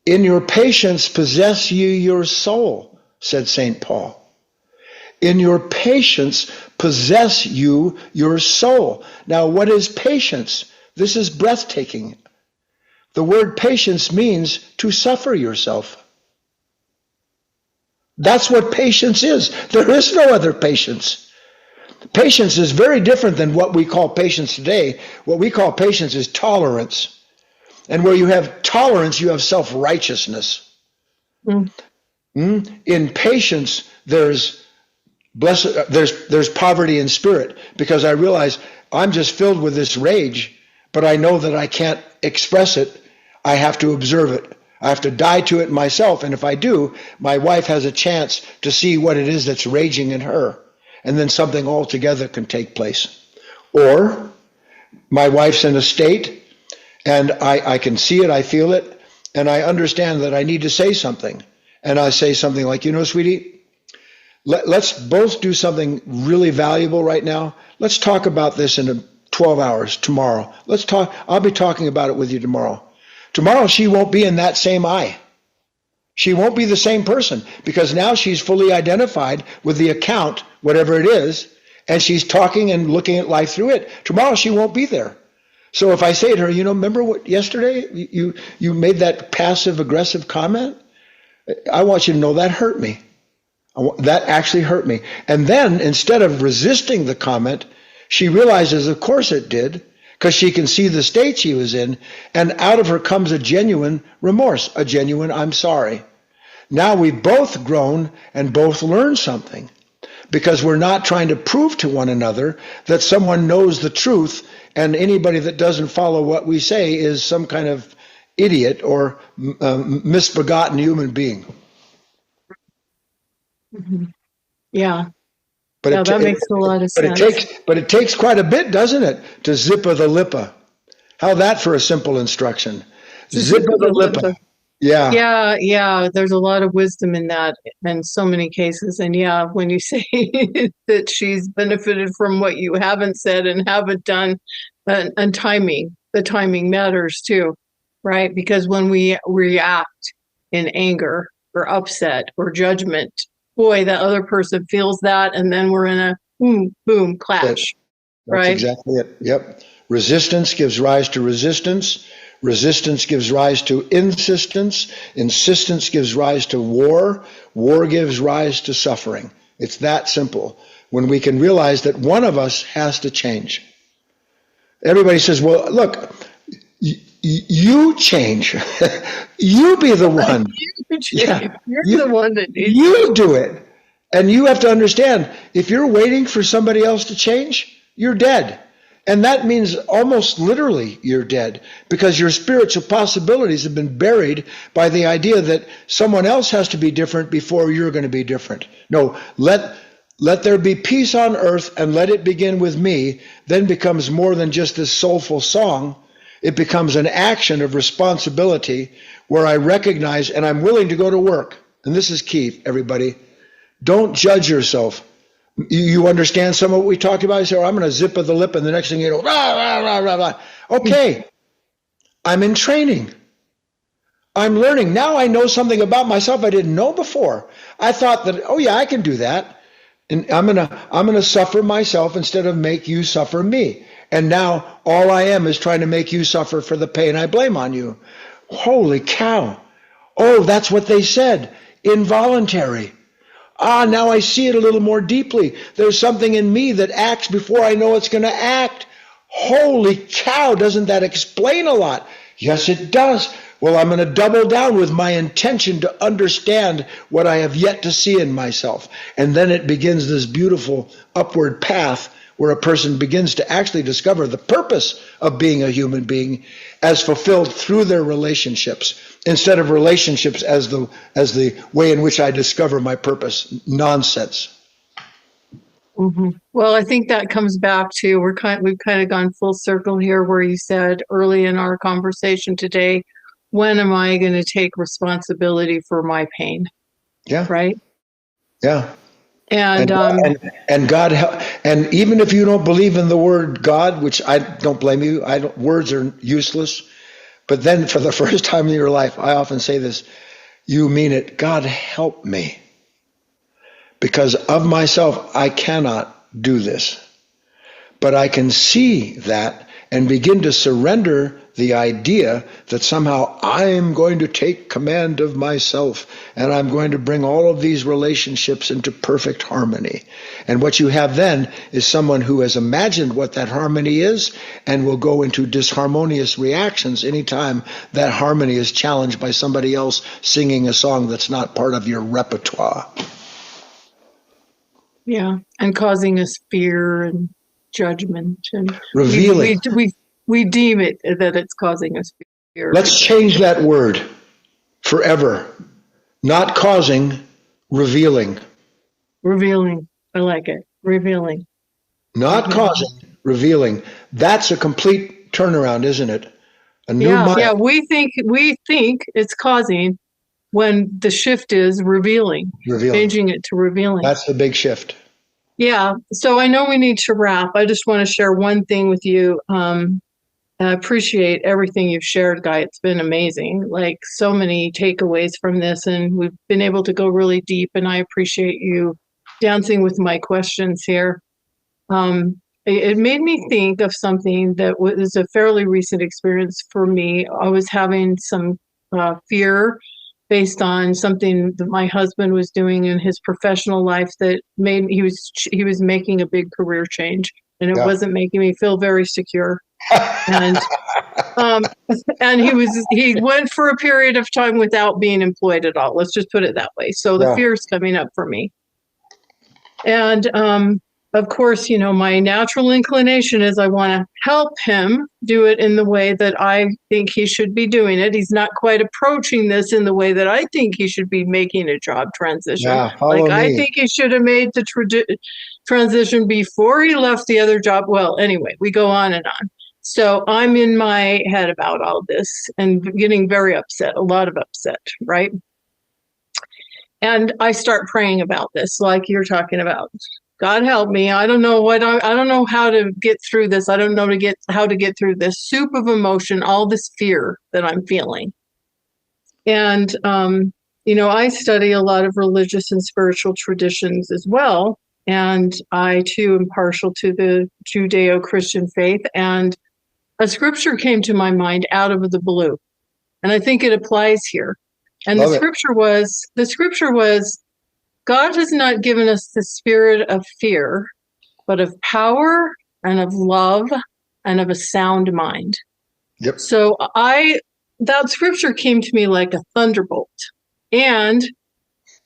In your patience possess you your soul, said St. Paul. In your patience possess you your soul. Now, what is patience? This is breathtaking. The word patience means to suffer yourself. That's what patience is. There is no other patience. Patience is very different than what we call patience today. What we call patience is tolerance. And where you have tolerance, you have self-righteousness. Mm. In patience, there's poverty in spirit, because I realize I'm just filled with this rage, but I know that I can't express it. I have to observe it. I have to die to it myself. And if I do, my wife has a chance to see what it is that's raging in her. And then something altogether can take place. Or my wife's in a state and I can see it, I feel it, and I understand that I need to say something. And I say something like, sweetie, let's both do something really valuable right now. Let's talk about this in 12 hours tomorrow. Let's talk. I'll be talking about it with you tomorrow. Tomorrow she won't be in that same eye. She won't be the same person, because now she's fully identified with the account, whatever it is, and she's talking and looking at life through it. Tomorrow she won't be there. So if I say to her, remember what yesterday you made that passive aggressive comment? I want you to know that hurt me. That actually hurt me. And then instead of resisting the comment, she realizes, of course it did, because she can see the state she was in, and out of her comes a genuine remorse, a genuine I'm sorry. Now we've both grown and both learned something, because we're not trying to prove to one another that someone knows the truth, and anybody that doesn't follow what we say is some kind of idiot or misbegotten human being. Mm-hmm. Yeah. But that makes a lot of sense. It takes quite a bit, doesn't it, to zipper the lippa? How that for a simple instruction? Zipper the lippa. Yeah. There's a lot of wisdom in that in so many cases. And yeah, when you say that she's benefited from what you haven't said and haven't done, and timing, the timing matters too, right? Because when we react in anger or upset or judgment, boy, that other person feels that, and then we're in a boom clash. That's exactly it. Yep. Resistance gives rise to resistance. Resistance gives rise to insistence. Insistence gives rise to war. War gives rise to suffering. It's that simple. When we can realize that one of us has to change. Everybody says, well, look, you change. You be the one. You're the one that needs you do it. And you have to understand, if you're waiting for somebody else to change, you're dead. And that means almost literally you're dead, because your spiritual possibilities have been buried by the idea that someone else has to be different before you're going to be different. No, let there be peace on earth and let it begin with me, then becomes more than just this soulful song. It becomes an action of responsibility where I recognize and I'm willing to go to work. And this is key, everybody. Don't judge yourself You understand some of what we talked about? You say, oh, I'm going to zip of the lip, and the next thing you know, rah, rah, rah, rah, rah. Okay, I'm in training. I'm learning. Now I know something about myself I didn't know before. I thought that, oh yeah, I can do that. And I'm gonna suffer myself instead of make you suffer me. And now all I am is trying to make you suffer for the pain I blame on you. Holy cow. Oh, that's what they said. Involuntary. Ah, now I see it a little more deeply. There's something in me that acts before I know it's going to act. Holy cow, doesn't that explain a lot? Yes, it does. Well, I'm going to double down with my intention to understand what I have yet to see in myself. And then it begins this beautiful upward path where a person begins to actually discover the purpose of being a human being as fulfilled through their relationships, instead of relationships as the way in which I discover my purpose. Nonsense. Mm-hmm. Well, I think that comes back to we've kind of gone full circle here, where you said early in our conversation today, when am I going to take responsibility for my pain? Yeah. Right. Yeah. And God, and even if you don't believe in the word God, which I don't blame you, words are useless. But then for the first time in your life, I often say this, you mean it, God help me. Because of myself, I cannot do this. But I can see that and begin to surrender the idea that somehow I'm going to take command of myself and I'm going to bring all of these relationships into perfect harmony. And what you have then is someone who has imagined what that harmony is and will go into disharmonious reactions anytime that harmony is challenged by somebody else singing a song that's not part of your repertoire. Yeah, and causing us fear and judgment, and revealing. We deem it that it's causing us fear. Let's change that word forever. Not causing, revealing. Revealing. I like it. Revealing. Not causing, revealing. That's a complete turnaround, isn't it? A new mind. Yeah. We think it's causing when the shift is revealing. Changing it to revealing. That's the big shift. Yeah. So I know we need to wrap. I just want to share one thing with you. I appreciate everything you've shared, Guy. It's been amazing. Like, so many takeaways from this, and we've been able to go really deep, and I appreciate you dancing with my questions here. It made me think of something that was a fairly recent experience for me. I was having some fear based on something that my husband was doing in his professional life that he was making a big career change, and it wasn't making me feel very secure. And and he went for a period of time without being employed at all. Let's just put it that way. So the fear is coming up for me. And of course, my natural inclination is I want to help him do it in the way that I think he should be doing it. He's not quite approaching this in the way that I think he should be making a job transition. I think he should have made the transition before he left the other job. Well, anyway, we go on and on. So I'm in my head about all this and getting very upset, a lot of upset, right? And I start praying about this, like you're talking about. God help me. I don't know how to get through this. I don't know how to get through this soup of emotion, all this fear that I'm feeling. And, I study a lot of religious and spiritual traditions as well. And I, too, am partial to the Judeo-Christian faith. And a scripture came to my mind out of the blue. And I think it applies here. And the scripture was, God has not given us the spirit of fear, but of power and of love and of a sound mind. Yep. So that scripture came to me like a thunderbolt, and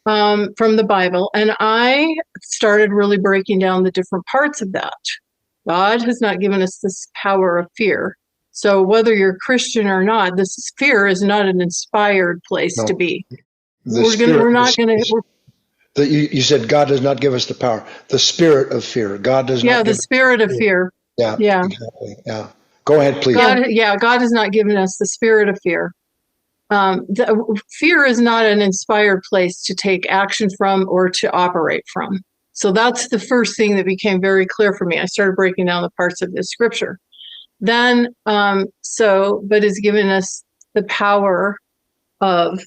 from the Bible, and I started really breaking down the different parts of that. God has not given us this power of fear. So whether you're Christian or not, this fear is not an inspired place to be. You said God does not give us the power. The spirit of fear. God does not. Yeah, the spirit of fear. Yeah. Exactly. Yeah. Go ahead, please. God has not given us the spirit of fear. Fear is not an inspired place to take action from or to operate from. So that's the first thing that became very clear for me. I started breaking down the parts of this scripture. Then, but it's given us the power of,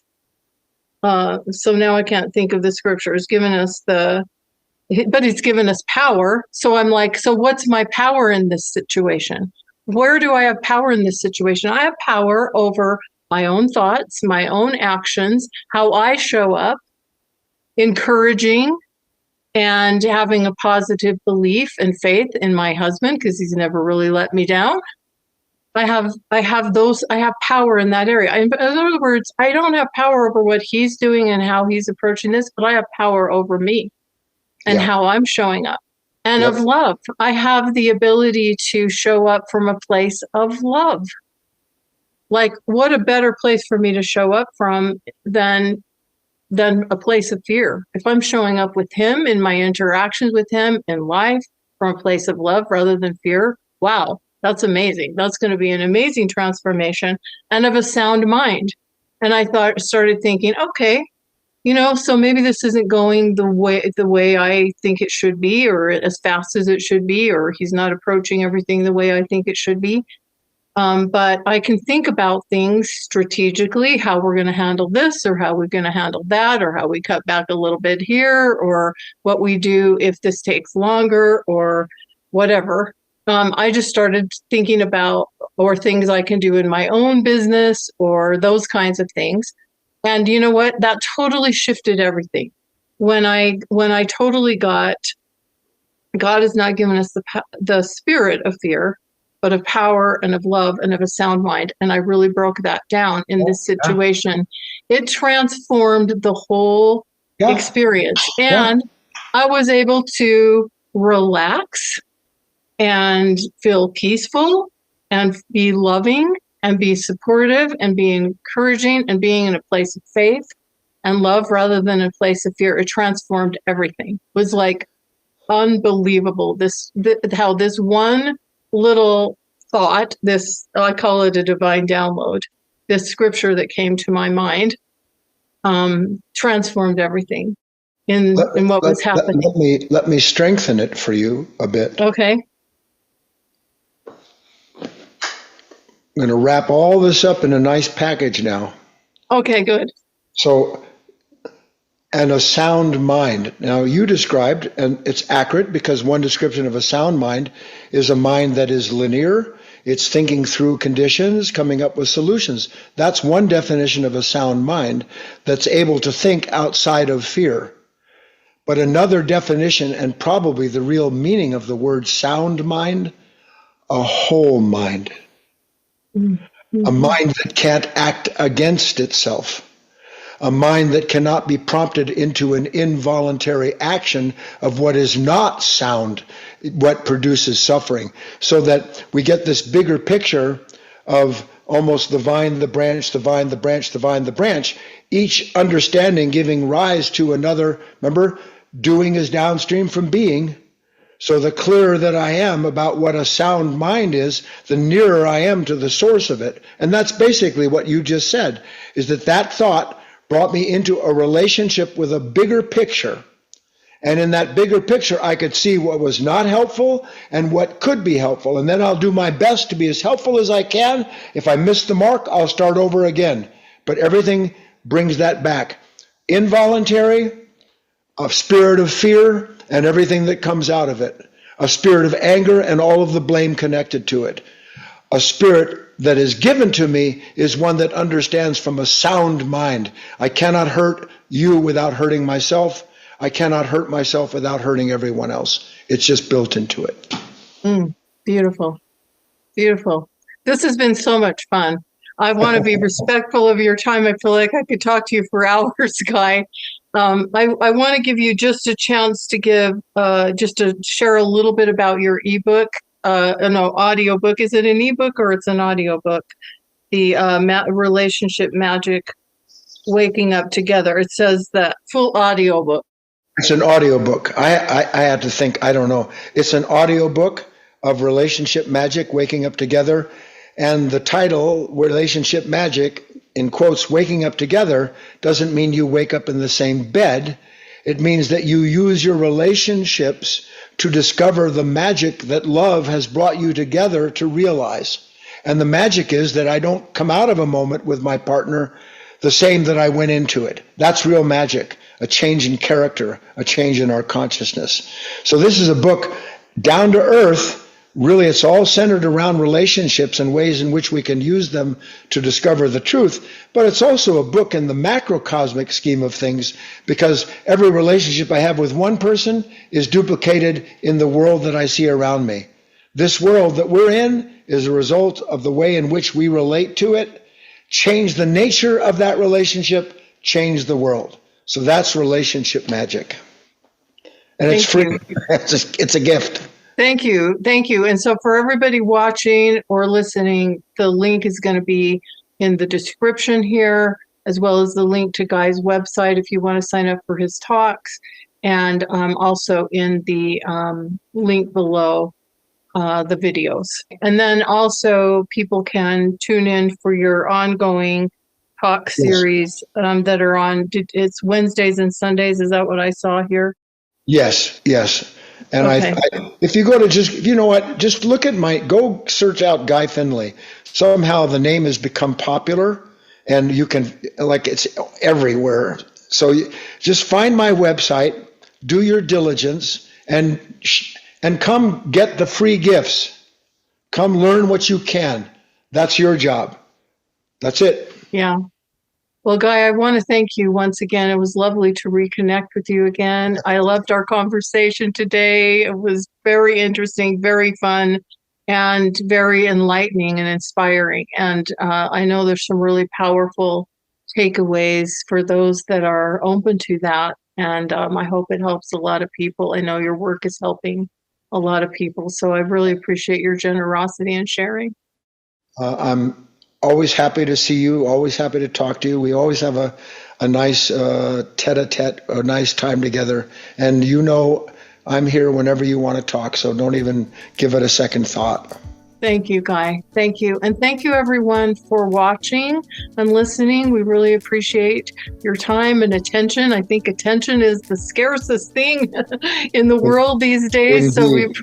so now I can't think of the scripture. It's given us but it's given us power. So I'm like, so what's my power in this situation? Where do I have power in this situation? I have power over my own thoughts, my own actions, how I show up, encouraging and having a positive belief and faith in my husband, because he's never really let me down. I have power in that area. In other words, I don't have power over what he's doing and how he's approaching this, but I have power over me and how I'm showing up. And of love. I have the ability to show up from a place of love. Like, what a better place for me to show up from than a place of fear. If I'm showing up with him in my interactions with him in life from a place of love rather than fear, wow, that's amazing. That's going to be an amazing transformation, and of a sound mind. And I started thinking, okay, so maybe this isn't going the way I think it should be, or as fast as it should be, or he's not approaching everything the way I think it should be. But I can think about things strategically, how we're going to handle this, or how we're going to handle that, or how we cut back a little bit here, or what we do if this takes longer, or whatever. I just started thinking about, or things I can do in my own business, or those kinds of things. And you know what? That totally shifted everything. When I totally got, God has not given us the spirit of fear, but of power and of love and of a sound mind. And I really broke that down in this situation. It transformed the whole experience. And I was able to relax and feel peaceful and be loving and be supportive and be encouraging and being in a place of faith and love rather than a place of fear. It transformed everything. It was like unbelievable. How this one little thought, I call it a divine download, this scripture that came to my mind, transformed everything in what was happening. Let me strengthen it for you a bit. Okay. I'm going to wrap all this up in a nice package now. Okay, good. So, and a sound mind. Now, you described, and it's accurate, because one description of a sound mind is a mind that is linear. It's thinking through conditions, coming up with solutions. That's one definition of a sound mind, that's able to think outside of fear. But another definition, and probably the real meaning of the word sound mind, a whole mind. Mm-hmm. A mind that can't act against itself. A mind that cannot be prompted into an involuntary action of what is not sound, what produces suffering. So that we get this bigger picture of almost the vine, the branch, the vine, the branch, the vine, the branch, each understanding giving rise to another. Remember, doing is downstream from being. So the clearer that I am about what a sound mind is, the nearer I am to the source of it. And that's basically what you just said, is that thought brought me into a relationship with a bigger picture. And in that bigger picture, I could see what was not helpful and what could be helpful. And then I'll do my best to be as helpful as I can. If I miss the mark, I'll start over again. But everything brings that back. Involuntary, a spirit of fear, and everything that comes out of it. A spirit of anger and all of the blame connected to it. A spirit that is given to me is one that understands from a sound mind. I cannot hurt you without hurting myself. I cannot hurt myself without hurting everyone else. It's just built into it. Beautiful. Beautiful. This has been so much fun. I want to be respectful of your time. I feel like I could talk to you for hours, Guy. I want to give you just a chance to just to share a little bit about your ebook. Audiobook. Is it an ebook or it's an audiobook? The Relationship Magic, Waking Up Together. It says that full audiobook. It's an audiobook. I had to think, I don't know. It's an audiobook of Relationship Magic, Waking Up Together. And the title, Relationship Magic, in quotes, Waking Up Together, doesn't mean you wake up in the same bed. It means that you use your relationships to discover the magic that love has brought you together to realize. And the magic is that I don't come out of a moment with my partner the same that I went into it. That's real magic, a change in character, a change in our consciousness. So this is a book down to earth. Really, it's all centered around relationships and ways in which we can use them to discover the truth. But it's also a book in the macrocosmic scheme of things, because every relationship I have with one person is duplicated in the world that I see around me. This world that we're in is a result of the way in which we relate to it. Change the nature of that relationship, change the world. So that's relationship magic. And it's free. It's a gift. Thank you. Thank you. And so for everybody watching or listening, the link is going to be in the description here, as well as the link to Guy's website if you want to sign up for his talks, and also in the link below the videos. And then also people can tune in for your ongoing talk series that are on, it's Wednesdays and Sundays. Is that what I saw here? Yes, yes. And okay. If you go to just look at go search out Guy Finley. Somehow the name has become popular and you can, it's everywhere. So just find my website, do your diligence, and come get the free gifts. Come learn what you can. That's your job. That's it. Yeah. Well, Guy, I want to thank you once again. It was lovely to reconnect with you again. I loved our conversation today. It was very interesting, very fun, and very enlightening and inspiring. And I know there's some really powerful takeaways for those that are open to that. And I hope it helps a lot of people. I know your work is helping a lot of people. So I really appreciate your generosity and sharing. I'm always happy to see you, always happy to talk to you. We always have a nice tete-a-tete, a nice time together. And I'm here whenever you want to talk, so don't even give it a second thought. Thank you, Guy. Thank you. And thank you, everyone, for watching and listening. We really appreciate your time and attention. I think attention is the scarcest thing in the world these days. Indeed.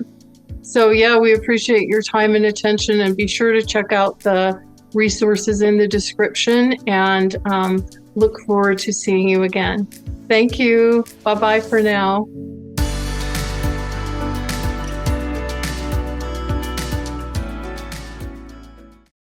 So we appreciate your time and attention, and be sure to check out the resources in the description, and look forward to seeing you again. Thank you. Bye-bye for now.